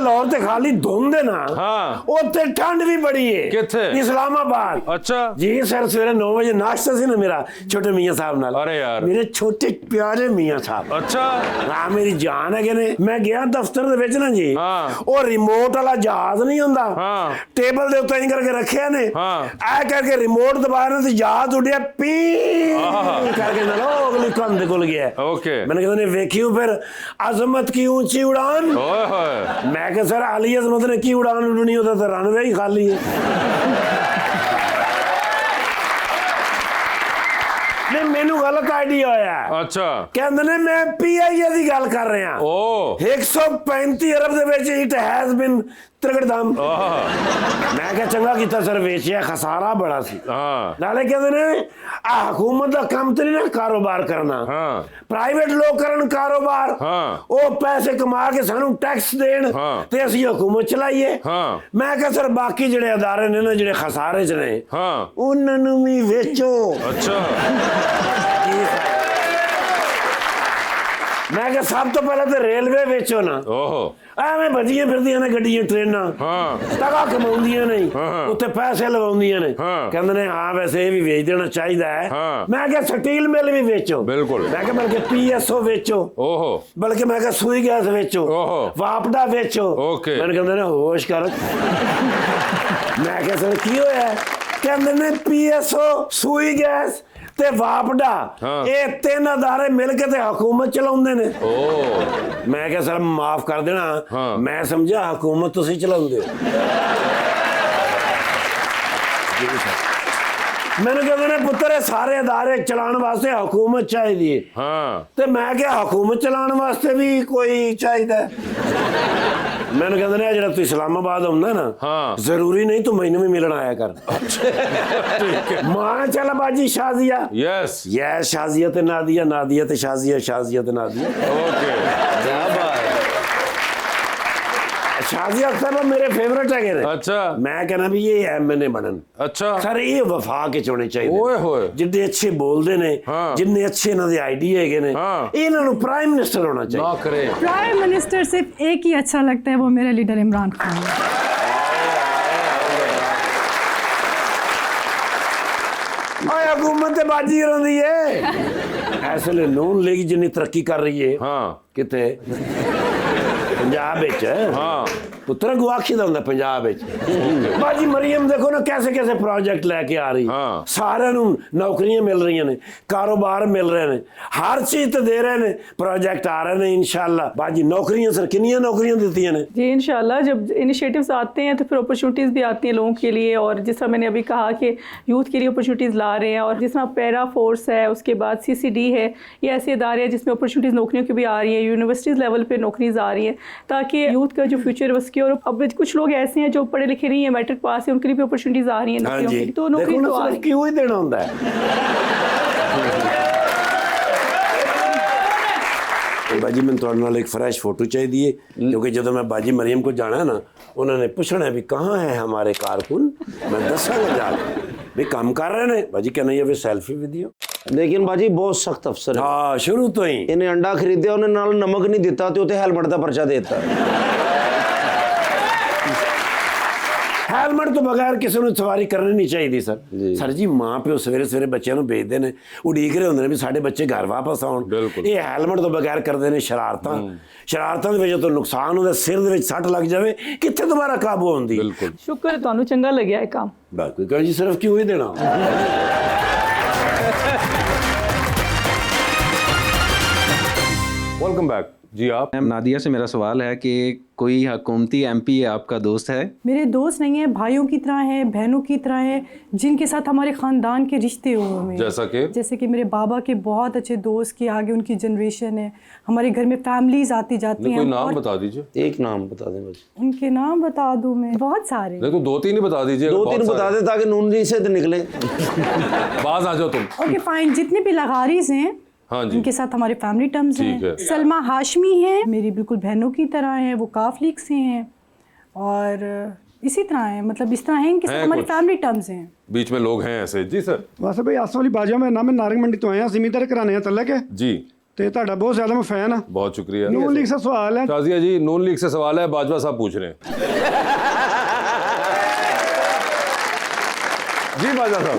लाहौर ते खाली धुंध है ना, हाँ उत्ते ठंड भी बड़ी है। किथे? इस्लामाबाद। अच्छा जी सर सवेरे 9 बजे नाश्ता सी ना मेरा छोटे मियाँ साहब नाल। अरे यार मेरे छोटे प्यारे मियाँ साहब। अच्छा हाँ मेरी जान है कि मैं गया दफ्तर दे विच ना जी, हाँ वो रिमोट वाला जहाज नहीं हुंदा, हाँ टेबल दे उत्ते करके रखे ने, हाँ ऐ करके रिमोट दबाया ते जहाज उड़िया पी करके ना लो अगली कंध कोल गया। ओके मैंने कहते ने वेखियो फिर अजमत की ऊंची उड़ान। ओए होए मैं कहा सर अली अजमत ने की उड़ान उड़नी होता तो रनवे ही खाली है। नहीं मैनू गलत आइडिया होया। अच्छा कहंदे ने मैं पीआईए दी गल कर रहा। ओ 135 अरब दे विच इट हैज बीन त्रिगड़दाम। मैं क्या चंगा कीता सर, वेचिया खसारा बड़ा सी। हाँ नाले कहंदे ने आ हुकूमत दा काम ते नहीं ना कारोबार करना, हाँ प्राइवेट लोग करन कारोबार, हाँ ਉਹ ਪੈਸੇ ਕਮਾ ਕੇ ਸਾਨੂੰ ਟੈਕਸ ਦੇਣ ਹਾਂ ਤੇ ਅਸੀਂ ਹੁਕੂਮਤ ਚਲਾਈਏ। ਹਾਂ ਮੈਂ ਕਿਹਾ ਸਰ ਬਾਕੀ ਜਿਹੜੇ ਅਦਾਰੇ ਨੇ ਨਾ ਜਿਹੜੇ ਖਸਾਰੇ 'ਚ ਨੇ ਹਾਂ ਉਹਨਾਂ ਨੂੰ ਵੀ ਵੇਚੋ। ਅੱਛਾ ਮੈਂ ਕਿਹਾ ਸਭ ਤੋਂ ਪਹਿਲਾਂ ਤੇ ਰੇਲਵੇ ਵੇਚੋ ਨਾ, ਓਹੋ ਐਵੇਂ ਭੱਜੀਆਂ ਫਿਰਦੀਆਂ ਨੇ ਗੱਡੀਆਂ ਟ੍ਰੇਨਾਂ, ਹਾਂ ਤਗਾ ਕਮਾਉਂਦੀਆਂ ਨਹੀਂ, ਹਾਂ। ਉੱਤੇ ਪੈਸੇ ਲਵਾਉਂਦੀਆਂ ਨੇ। ਹਾਂ। ਕਹਿੰਦੇ ਨੇ ਹਾਂ ਵੈਸੇ ਇਹ ਵੀ ਵੇਚ ਦੇਣਾ ਚਾਹੀਦਾ ਹੈ। ਹਾਂ। ਮੈਂ ਕਿਹਾ ਸਟੀਲ ਮਿਲ ਵੀ ਵੇਚੋ। ਬਿਲਕੁਲ। ਮੈਂ ਕਿਹਾ ਬਲਕਿ ਪੀਐਸਓ ਵੇਚੋ, ਓਹੋ ਬਲਕਿ ਮੈਂ ਕਿਹਾ ਸੂਈ ਗੈਸ ਵੇਚੋ, ਓਹੋ ਵਾਪਡਾ ਵੇਚੋ। ਓਕੇ। ਮੈਨੂੰ ਕਹਿੰਦੇ ਨੇ ਹੋਸ਼ ਕਰ। ਮੈਂ ਕਿਹਾ ਸਰ ਕੀ ਹੋਇਆ? ਕਹਿੰਦੇ ਨੇ ਪੀਐਸਓ ਸੂਈ ਗੈਸ ਤੇ ਵਾਪਡਾ ਹਾਂ। ਇਹ 3 ਅਦਾਰੇ ਮਿਲ ਕੇ ਤੇ ਹੁਕੂਮਤ ਚਲਾਉਂਦੇ ਨੇ। ਓ ਮੈਂ ਕਿਹਾ ਸਰ ਮਾਫ ਕਰ ਦੇਣਾ, ਹਾਂ। ਮੈਂ ਸਮਝਿਆ ਹੁਕੂਮਤ ਤੁਸੀਂ ਚਲਾਉਂਦੇ ਹੋ। ਮੈਨੂੰ ਕਹਿੰਦੇ ਨੇ ਪੁੱਤਰ ਇਹ ਸਾਰੇ ਅਦਾਰੇ ਚਲਾਉਣ ਵਾਸਤੇ ਹੁਕੂਮਤ ਚਾਹੀਦੀ ਹੈ। ਹਾਂ ਤੇ ਮੈਂ ਕਿਹਾ ਹੁਕੂਮਤ ਚਲਾਉਣ ਵਾਸਤੇ ਵੀ ਕੋਈ ਚਾਹੀਦਾ। ਮੈਨੂੰ ਕਹਿੰਦੇ ਨੇ ਜਿਹੜਾ ਤੂੰ ਇਸਲਾਮਾਬਾਦ ਹੁੰਦਾ ਨਾ, ਹਾਂ ਜ਼ਰੂਰੀ ਨਹੀਂ ਤੂੰ ਮੈਨੂੰ ਵੀ ਮਿਲਣ ਆਇਆ ਕਰ। ਮਾਂ ਚੱਲ ਬਾਜੀ ਸ਼ਾਜ਼ੀਆ। ਯੈਸ ਯੈਸ ਸ਼ਾਜ਼ੀਆ ਤੇ ਨਾਦੀਆ, ਨਾਦੀਆ ਤੇ ਸ਼ਾਜ਼ੀਆ, ਸ਼ਾਜ਼ੀਆ ਤੇ ਨਾਦੀਆ। ਓਕੇ क्या बात है। शाजिया अख्तर मेरे फेवरेट है ने। अच्छा मैं कहना भी ये MNA बनन। अच्छा सर ये वफा के चुने चाहिए। ओए होए जिन्ने अच्छे बोलते ने, हाँ। जिन्ने अच्छे इन्हों के आइडिया है ने, हाँ। इन्हों प्राइम मिनिस्टर होना ना चाहिए। करे प्राइम मिनिस्टर सिर्फ एक ही अच्छा लगता है, वो मेरा लीडर इमरान खान है। हुकूमत बाजी रही है इस वे नून लीग जिन्नी तरक्की कर रही है हाँ किते पंजाब विच हाँ पुत्र गुआखी दा हुंदा पंजाब विच बाजी मरियम देखो ना कैसे कैसे प्रोजेक्ट लेके आ रही हाँ। सारे नौकरियां मिल रही ने कारोबार मिल रहे ने हर चीज तो दे रहे ने प्रोजेक्ट आ रहे ने इंशाल्लाह बाजी नौकरियां सर कितनियां नौकरियां देती ने जी इंशाल्लाह जब इनिशिएटिव्स आते हैं तो फिर अपॉर्चुनिटीज़ भी आती हैं लोगों के लिए और जिस तरह मैंने अभी कहा कि यूथ के लिए अपॉर्चुनिटीज़ ला रहे हैं और जिस तरह पैरा फोर्स है उसके बाद CCD है ये ऐसे इदारे हैं जिसमें अपॉर्चुनिटीज़ नौकरियों की भी आ रही हैं यूनिवर्सिटीज़ लेवल पे नौकरीज आ रही हैं ताकि यूथ का जो फ्यूचर है उसकी और अब कुछ लोग ऐसे हैं जो पढ़े लिखे नहीं है मैट्रिक पास है उनके लिए भी अपॉर्चुनिटीज़ आ रही हैं हाँ नौकरियों जी की तो नौकरी देखो तो ना आ सिर्फ रही क्यों ही देना होता है बाजी मैं तुहाडे नाल एक फ्रेश फोटो चाहिए क्योंकि जब मैं बाजी मरियम को जाना है ना उन्होंने पूछना है भी कहाँ है हमारे कारकुन मैं दसांगा जाके भी काम कर रहे ने बाजी कहना ये सेल्फी वीडियो लेकिन बाजी बहुत सख्त अफसर है हाँ शुरू तो ही इन्हें अंडा खरीदया उन्हें नाल नमक नहीं दिता तो हेलमेट का पर्चा देता हेलमेट तो बगैर किसी ने सवारी करनी नहीं चाहिए सर जी माँ प्यो सवेरे सवेरे बच्चों को भेजते हैं उड़ीक रहे होंगे भी साढ़े बच्चे घर वापस आउण ये हेलमेट तो बगैर करते हैं शरारतां दे विच तो नुकसान होंदा सिर दे विच सट लग जाए कित्थे दोबारा काबू आउंदी शुक्र है तुहानू चंगा लग्या है काम बाकी कह जी सिर्फ क्यों ही देना वेलकम बैक जी आप नादिया से मेरा सवाल है कि कोई हुकूमती MP है आपका दोस्त है? मेरे दोस्त नहीं है, भाइयों की तरह है, बहनों की तरह है, जिनके साथ हमारे ख़ानदान के रिश्ते हुए हैं। जैसे कि मेरे बाबा के बहुत अच्छे दोस्त के आगे उनकी जनरेशन है, हमारे घर में फैमिलीज आती जाती हैं। कोई नाम बता दीजिए। एक नाम बता दें बस। उनके नाम बता दूं मैं? बहुत सारे। नहीं तो 2-3 ही बता दीजिए। 2-3 बता दे ताकि नून जी से तो निकले। बाज आ जाओ तुम। ओके फाइन, जितने भी लगारीज हैं हाँ जी उनके साथ हमारे फैमिली टर्म्स हैं। सलमा हाशमी है मेरी बिल्कुल बहनों की तरह है, वो काफ लीग से हैं और इसी तरह है, मतलब इस तरह है इनके साथ हमारे फैमिली टर्म्स हैं। बीच में लोग हैं ऐसे। जी सर। वैसे भाई आसफ अली बाजा मैं नाम नारंग मंडी तो आया जिमीदार कराने हैं तलक है जी ते ਤੁਹਾਡਾ बहुत ज्यादा मैं फैन हाँ। बहुत शुक्रिया। नून लीग से सवाल है शाजिया जी, नून लीग से सवाल है, बाजवा साहब पूछ रहे हैं। जी बाजा साहब।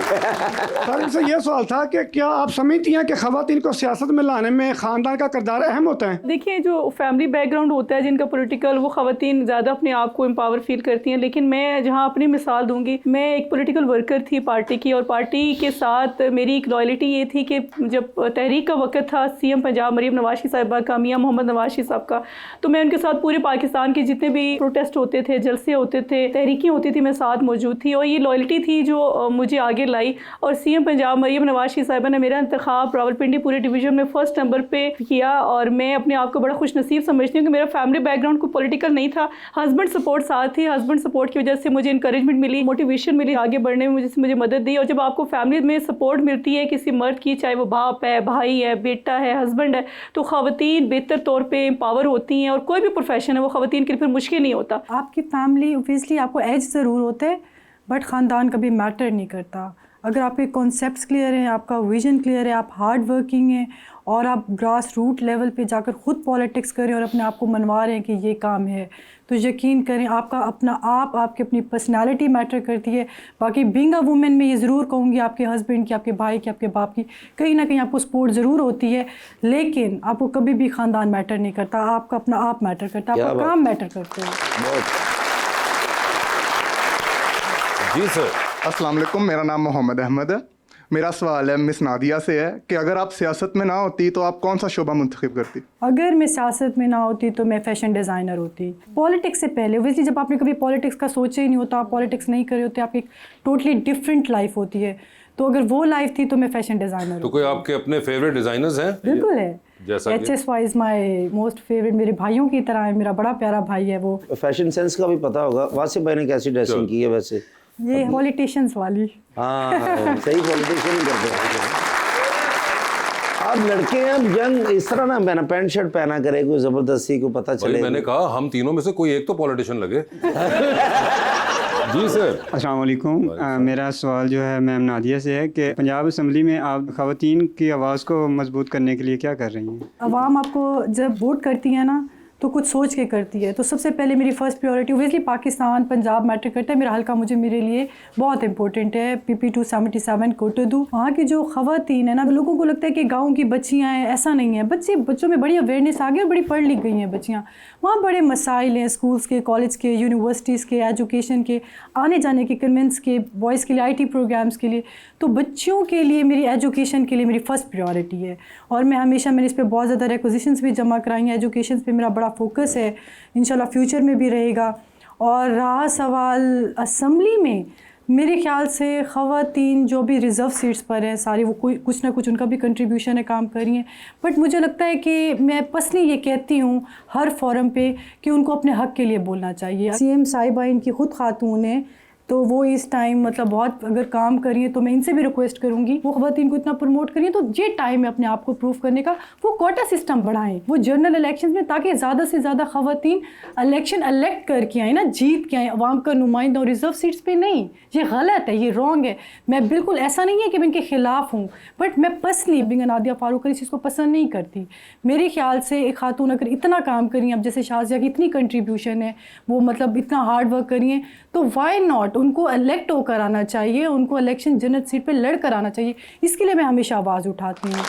सर इनसे ये सवाल था कि क्या आप समझती हैं कि खवातीन को सियासत में लाने में ख़ानदान का किरदार अहम होता है? देखिए जो फैमिली बैकग्राउंड होता है जिनका पॉलिटिकल, वो ख़वातीन ज़्यादा अपने आप को एम्पावर फील करती हैं। लेकिन मैं जहाँ अपनी मिसाल दूंगी, मैं एक पॉलिटिकल वर्कर थी पार्टी की और पार्टी के साथ मेरी एक लॉयल्टी ये थी कि जब तहरीक का वक्त था CM पंजाब मरीम नवाज़ साहिबा का, मियाँ मोहम्मद नवाज़ साहब का, तो मैं उनके साथ पूरे पाकिस्तान के जितने भी प्रोटेस्ट होते थे, जलसे होते थे, तहरीकें होती थी, मैं साथ मौजूद थी और ये लॉयल्टी थी जो मुझे आगे लाई। और CM पंजाब मरीम नवाज़ साहिबा ने मेरा इंतखाब रावलपिंडी पूरे डिवीजन में फर्स्ट नंबर पे किया और मैं अपने आप को बड़ा खुश नसीब समझती हूँ कि मेरा फैमिली बैकग्राउंड कोई पॉलिटिकल नहीं था। हस्बैंड सपोर्ट साथ थी, हस्बैंड सपोर्ट की वजह से मुझे इंकरेजमेंट मिली, मोटिवेशन मिली आगे बढ़ने में, मुझे मदद दी। और जब आपको फैमिली में सपोर्ट मिलती है किसी मर्द की, चाहे वो बाप है, भाई है, बेटा है, हस्बैंड है, तो ख़वातीन बेहतर तौर पर एम्पावर होती हैं और कोई भी प्रोफेशन है वो ख़वातीन के लिए फिर मुश्किल नहीं होता। आपकी फैमिली ओबियसली आपको एज ज़रूर होता है बट ख़ानदान कभी मैटर नहीं करता। अगर आपके कॉन्सेप्ट्स क्लियर हैं, आपका विजन क्लियर है, आप हार्ड वर्किंग हैं और आप ग्रास रूट लेवल पे जाकर ख़ुद पॉलिटिक्स करें और अपने आप को मनवा रहे हैं कि ये काम है, तो यकीन करें आपका अपना आप, आपकी अपनी पर्सनालिटी मैटर करती है। बाकी बीइंग अ वुमेन में ये ज़रूर कहूँगी आपके हस्बैंड की, आपके भाई की, आपके बाप की कहीं ना कहीं आपको सपोर्ट ज़रूर होती है, लेकिन आपको कभी भी ख़ानदान मैटर नहीं करता, आपका अपना आप मैटर करता है, आपका काम मैटर करता है। जी सर। अस्सलाम वालेकुम, मेरा नाम मोहम्मद अहमद है। मेरा सवाल है मिस नादिया से है कि अगर आप सियासत में ना होती तो आप कौन सा शोबा मुंतखब करती? अगर मैं सियासत में ना होती तो मैं फ़ैशन डिज़ाइनर होती। पॉलिटिक्स से पहले ओबियसली जब आपने कभी पॉलिटिक्स का सोचा ही नहीं होता, आप पॉलिटिक्स नहीं कर रहे होते, आपकी एक टोटली डिफरेंट लाइफ होती है, तो अगर वो लाइफ थी तो मैं फ़ैशन डिज़ाइनर। तो कोई आपके अपने फेवरेट डिज़ाइनर्स हैं? बिल्कुल है, HSY is my most favourite, मेरे भाइयों की तरह है, मेरा बड़ा प्यारा भाई है वो। फैशन सेंस का भी पता होगा, वासिफ भाई ने कैसी ड्रेसिंग की है वैसे? ये पॉलिटिशियंस वाली। हाँ सही पॉलिटिशियन करते हैं। आप लड़के हैं, अब यंग, इस तरह ना पहना, पैंट शर्ट पहना करे कोई जबरदस्ती को पता चले। मैंने कहा हम तीनों में से कोई एक तो पॉलिटिशियन लगे। जी सर। अस्सलाम वालेकुम। मेरा सवाल जो है मैम नादिया से है कि पंजाब असम्बली में आप ख़वातीन की आवाज़ को मजबूत करने के लिए क्या कर रही हैं? अवाम आपको जब वोट करती है ना तो कुछ सोच के करती है। तो सबसे पहले मेरी first priority obviously Pakistan, Punjab matter करता है। मेरा हल्का मेरे लिए बहुत इंपॉर्टेंट है। PP 277 कोटोदू। वहाँ की जो ख़वातीन है ना, लोगों को लगता है कि गाँव की बच्चियाँ हैं, ऐसा नहीं है। बच्चों में बड़ी अवेयरनेस आ गई और बड़ी पढ़ लिख गई हैं बच्चियाँ। वहाँ बड़े मसाइल हैं, स्कूल्स के, कॉलेज के, यूनिवर्सिटीज़ के, एजुकेशन के, आने जाने के, कन्वेंस के, बॉयज़ के लिए IT प्रोग्राम्स के लिए। तो बच्चियों के लिए मेरी एजुकेशन के लिए मेरी फ़र्स्ट प्रायोरिटी है। और मैं हमेशा मैंने इस पर बहुत ज़्यादा रिक्वेजिशंस भी जमा कराई हैं। एजुकेशन पे मेरा बड़ा फोकस है, इंशाल्लाह फ्यूचर में भी रहेगा। और रहा सवाल असम्बली में, मेरे ख्याल से ख़वातीन जो भी रिज़र्व सीट्स पर हैं सारी, वो कोई कुछ ना कुछ उनका भी कंट्रीब्यूशन है, काम कर रही हैं। बट मुझे लगता है कि मैं पर्सनली ये कहती हूँ हर फोरम पे कि उनको अपने हक़ के लिए बोलना चाहिए। CM साहिबा इनकी ख़ुद खातून है, तो वो इस टाइम मतलब बहुत अगर काम करिए, तो मैं इनसे भी रिक्वेस्ट करूँगी वो ख़वातीन को इतना प्रमोट करिए। तो ये टाइम है अपने आप को प्रूव करने का। वो कोटा सिस्टम बढ़ाएं, वो जनरल इलेक्शन में, ताकि ज़्यादा से ज़्यादा ख़वातीन इलेक्शन इलेक्ट करके आए ना, जीत के आए, अवाम का नुमाइंदा। और रिजर्व सीट्स पे नहीं, ये गलत है, ये रॉन्ग है। मैं बिल्कुल ऐसा नहीं है कि मैं इनके ख़िलाफ़ हूँ, बट मैं पर्सनली बिंग नादिया फारूक इस चीज़ को पसंद नहीं करती। मेरे ख्याल से एक खातून अगर इतना काम करी, अब जैसे शाजिया की इतनी कंट्रीब्यूशन है, वो मतलब इतना हार्ड वर्क करी है, तो वाई नॉट उनको इलेक्ट होकर आना चाहिए, उनको इलेक्शन जनरल सीट पे लड़ कर आना चाहिए। इसके लिए मैं हमेशा आवाज़ उठाती हूँ।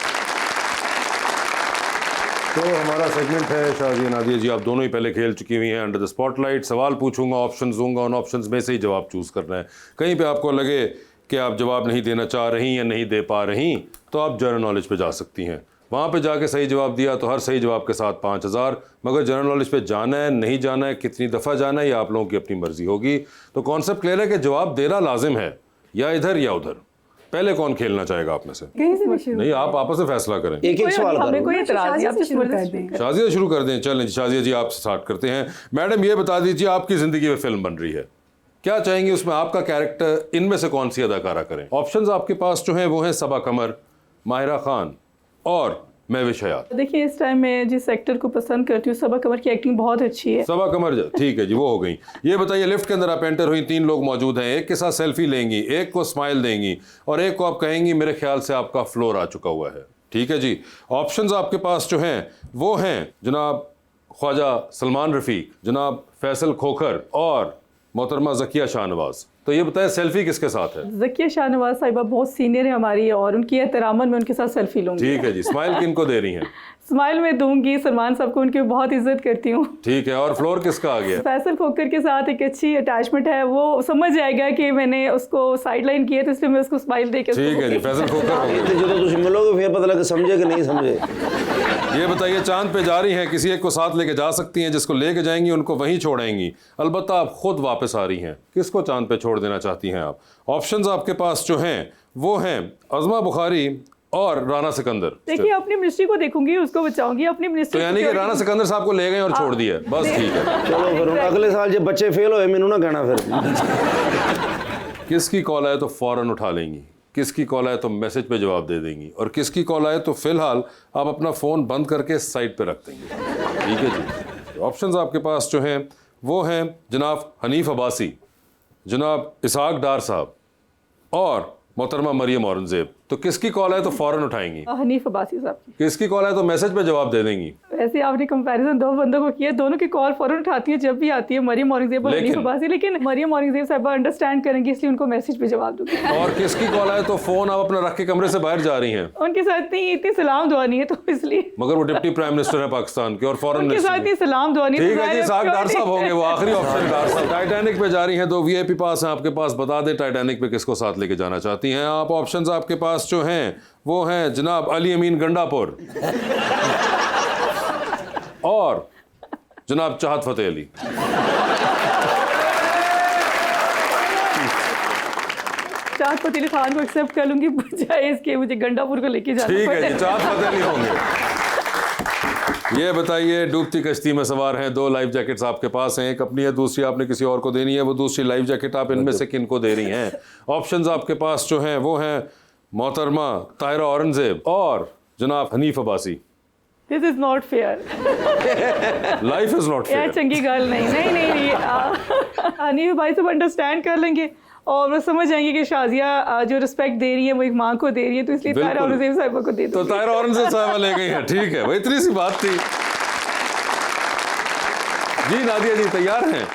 तो हमारा सेगमेंट है शाजिया नादिया जी, आप दोनों ही पहले खेल चुकी हुई हैं अंडर द स्पॉटलाइट। सवाल पूछूंगा, ऑप्शंस दूंगा, उन ऑप्शंस में से ही जवाब चूज़ करना है। कहीं पे आपको लगे कि आप जवाब नहीं देना चाह रही या नहीं दे पा रही, तो आप जनरल नॉलेज पे जा सकती हैं। वहाँ पे जाके सही जवाब दिया तो हर सही जवाब के साथ 5000। मगर जनरल नॉलेज पे जाना है, नहीं जाना है, कितनी दफ़ा जाना है, ये आप लोगों की अपनी मर्जी होगी। तो कॉन्सेप्ट क्लियर है कि जवाब देना लाजिम है, या इधर या उधर। पहले कौन खेलना चाहेगा आप में से? नहीं, आप आपस में फैसला करें। एक सवाल शाजिया शुरू कर दें। चलें शाजिया जी, आपसे स्टार्ट करते हैं। मैडम ये बता दीजिए, आपकी ज़िंदगी में फिल्म बन रही है, क्या चाहेंगे उसमें आपका कैरेक्टर इनमें से कौन सी अदाकारा करें? ऑप्शंस आपके पास जो हैं वो हैं सबा कमर, माहिरा खान और महविश हयात। देखिए, इस टाइम मैं जिस एक्टर को पसंद करती हूँ, सबा कमर की एक्टिंग बहुत अच्छी है। सबा कमर, ठीक है जी, वो हो गई। ये बताइए, लिफ्ट के अंदर आप एंटर हुई, 3 लोग मौजूद हैं, एक के साथ सेल्फी लेंगी, एक को स्माइल देंगी और एक को आप कहेंगी मेरे ख्याल से आपका फ्लोर आ चुका हुआ है। ठीक है जी। ऑप्शंस आपके पास जो हैं वो हैं जनाब ख्वाजा सलमान रफ़ीक, जनाब फैसल खोखर और मोहतरमा ज़किया शाहनवाज। तो ये बताएं, सेल्फी किसके साथ है? ज़किया शाहनवाज साहिबा बहुत सीनियर है हमारी, और उनकी एहतरामन में उनके साथ सेल्फी लूंगी। ठीक है जी। स्माइल किन को दे रही हैं? स्माइल में दूंगी सलमान साहब को, उनकी बहुत इज्जत करती हूँ। ठीक है। और फ्लोर किसका आ गया? फैसल खोकर के साथ एक अच्छी अटैचमेंट है, वो समझ जाएगा कि मैंने उसको साइड लाइन किया, तो इसलिए मैं उसको स्माइल दे के। ठीक है जी। फैसल खोकर जो तुम मिलोगे फिर पता लगे समझे कि नहीं समझे। ये बताइए, चांद पे जा रही हैं, किसी एक को साथ लेके जा सकती हैं, जिसको लेके जाएंगी उनको वहीं छोड़ेंगी, अलबत्ता आप खुद वापस आ रही हैं, किसको चांद पे छोड़ देना चाहती हैं आप? ऑप्शंस आपके पास जो हैं वो हैं अज़मा बुखारी और राना सिकंदर। देखिए, अपनी मिनिस्ट्री को देखूंगी, उसको बचाऊंगी, अपनी मिनिस्ट्री। तो यानी कि राना सिकंदर साहब को ले गए और छोड़ दिया, बस ठीक है। चलो फिर अगले साल जब बच्चे फेल होए मैनू ना कहना फिर। किसकी कॉल आए तो फौरन उठा लेंगी, किसकी कॉल आए तो मैसेज पे जवाब दे देंगी, और किसकी कॉल आए तो फिलहाल आप अपना फ़ोन बंद करके साइड पे रख देंगे। ठीक है जी। ऑप्शंस आपके पास जो हैं वो हैं जनाब हनीफ अब्बासी, जनाब इसहाक डार साहब और मोहतरमा मरियम औरंगजेब। तो किसकी कॉल है तो फौरन उठाएंगी? हनीफ अब्बासी साहब की। किसकी कॉल है तो मैसेज पे जवाब दे देंगी? वैसे आपने कंपैरिजन दो बंदों को किया, दोनों की कॉल फौरन उठाती है जब भी आती है, मरियम औरंगजेब और हनीफ अब्बासी। लेकिन मरियम औरंगजेब साहब अंडरस्टैंड करेंगी, इसलिए उनको मैसेज पे जवाब दूंगी। और किसकी कॉल है तो फोन आप अपना रख के कमरे से बाहर जा रही हैं? उनके साथ इतनी सलाम दुआ नहीं है, तो इसलिए। मगर वो डिप्टी प्राइम मिनिस्टर है पाकिस्तान के और फॉरेन उनके साथ इतनी सलाम दुआ नहीं। ठीक है जी। इसहाक डार साहब होंगे वो आखिरी ऑप्शन। डार साहब टाइटैनिक पे जा रही हैं, 2 VIP पास हैं आपके पास, बता दें टाइटैनिक पे किसको साथ लेके जाना चाहती हैं आप? ऑप्शंस आपके पास जो हैं वो हैं जनाब अली अमीन गंडापुर और जनाब चाहत फतेह अली। चाहत फतेह अली खान को एक्सेप्ट कर लूंगी, बजाय इसके मुझे गंडापुर को लेके जाना। ठीक है जी। चाहत फतेह अली होंगे। ये बताइए, डूबती कश्ती में सवार हैं, 2 लाइफ जैकेट्स आपके पास हैं, एक अपनी है, दूसरी आपने किसी और को देनी है। वो दूसरी लाइफ जैकेट आप इनमें से किन को दे रही हैं? ऑप्शंस आपके पास जो हैं वो हैं मोहतरमा ताहिरा औरंगजेब और जनाब Hanif Abbasi. This is not fair. Life is not यार फेयर। चंगी गल नहीं हनीफ भाई सब अंडरस्टैंड कर लेंगे और वो समझ जाएंगे कि शाजिया जो रिस्पेक्ट दे रही है वो एक माँ को दे रही है, तो इसलिए ताहिरा बिल्कुल। औरंगजेब साहिबा को दे तो दो। ताहिरा औरंगजेब साहिबा ले गई हैं, ठीक है भाई, इतनी सी बात थी। जी नादिया जी तैयार हैं?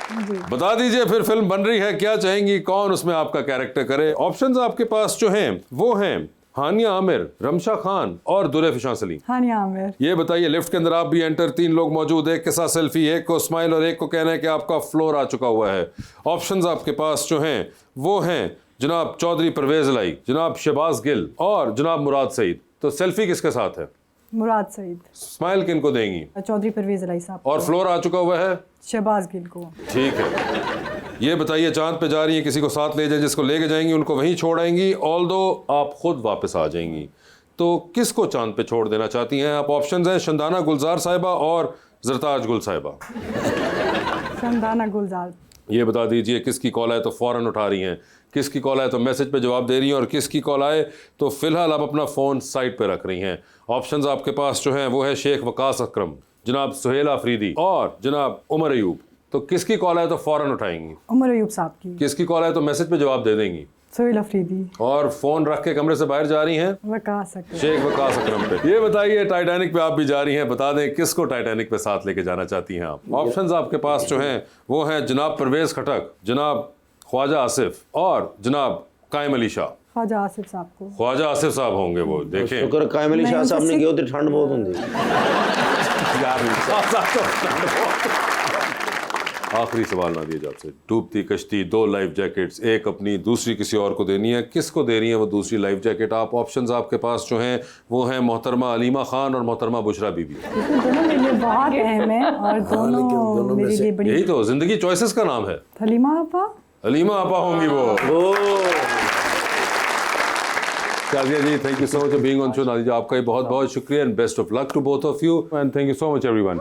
बता दीजिए फिर फिल्म बन रही है, क्या चाहेंगी, कौन उसमें आपका कैरेक्टर करे? ऑप्शंस आपके पास जो हैं वो हैं हानिया आमिर, रमशा खान और दुरे फिशां सलीम। हानिया आमिर। ये बताइए लिफ्ट के अंदर आप भी एंटर, 3 लोग मौजूद, एक के साथ सेल्फी, एक को स्माइल और एक को कहना है कि आपका फ्लोर आ चुका हुआ है। ऑप्शंस आपके पास जो हैं वो हैं जनाब चौधरी परवेज लाई, जनाब शहबाज गिल और जनाब मुराद सईद। तो सेल्फी किसके साथ है? मुराद सईद। स्माइल किन को देंगी? चौधरी परवेज अलाई साहब। और फ्लोर आ चुका हुआ है? शहबाज गिल को। ठीक है। ये बताइए चांद पे जा रही हैं, किसी को साथ ले जाए, जिसको लेके जाएंगी उनको वहीं छोड़ आएंगी, ऑल्दो आप खुद वापस आ जाएंगी, तो किसको चांद पे छोड़ देना चाहती हैं आप? ऑप्शंस हैं शंदाना गुलजार साहिबा और जरताज गुल साहिबा। शंदाना गुलजार। ये बता दीजिए किसकी कॉल आए तो फ़ौरन उठा रही हैं, किसकी कॉल आए तो मैसेज पे जवाब दे रही हैं, और किसकी कॉल आए तो फिलहाल आप अपना फ़ोन साइड पे रख रही हैं। ऑप्शंस आपके पास जो हैं वो है शेख वकास अकरम, जनाब सुहेल आफरीदी और जनाब उमर अयूब। तो किसकी कॉल आए तो फ़ौरन उठाएंगी? उमर अयूब साहब की। किसकी कॉल आए तो मैसेज पे जवाब दे देंगी? सुहेल अफरीदी। और फ़ोन रख के कमरे से बाहर जा रही हैं? वकास अकरम। शेख वकास अकरम पे। ये बताइए टाइटैनिक पे आप भी जा रही हैं, बता दें किसको टाइटैनिक पे साथ लेके जाना चाहती हैं आप? ऑप्शंस आपके पास जो हैं वो हैं जनाब परवेज खटक, जनाब ख्वाजा आसिफ और जनाब कायम अली शाह। ख्वाजा आसिफ साहब को। ख्वाजा आसिफ साहब होंगे वो, देखें। शुक्र कायम अली शाह साहब ने गए तो ठंड बहुत होंगी आखिरी सवाल ना दिए आपसे, डूबती कश्ती, 2 लाइफ जैकेट्स, एक अपनी दूसरी किसी और को देनी है, किसको दे रही है वो दूसरी लाइफ जैकेट आप? ऑप्शंस आपके पास जो हैं वो हैं मोहतरमा अलीमा खान और मोहतरमा बुशरा बीबी। दोनों मेरे लिए बहुत अहम है और दोनों मेरे लिए बड़ी। यही तो जिंदगी चॉइसेस का नाम है। हलीमा आपा। अलीमा आपा होंगी वो। Shazia ji thank you so much for being on show. Nadia आपका भी बहुत बहुत शुक्रिया and best of luck to both of you and thank you so much everyone.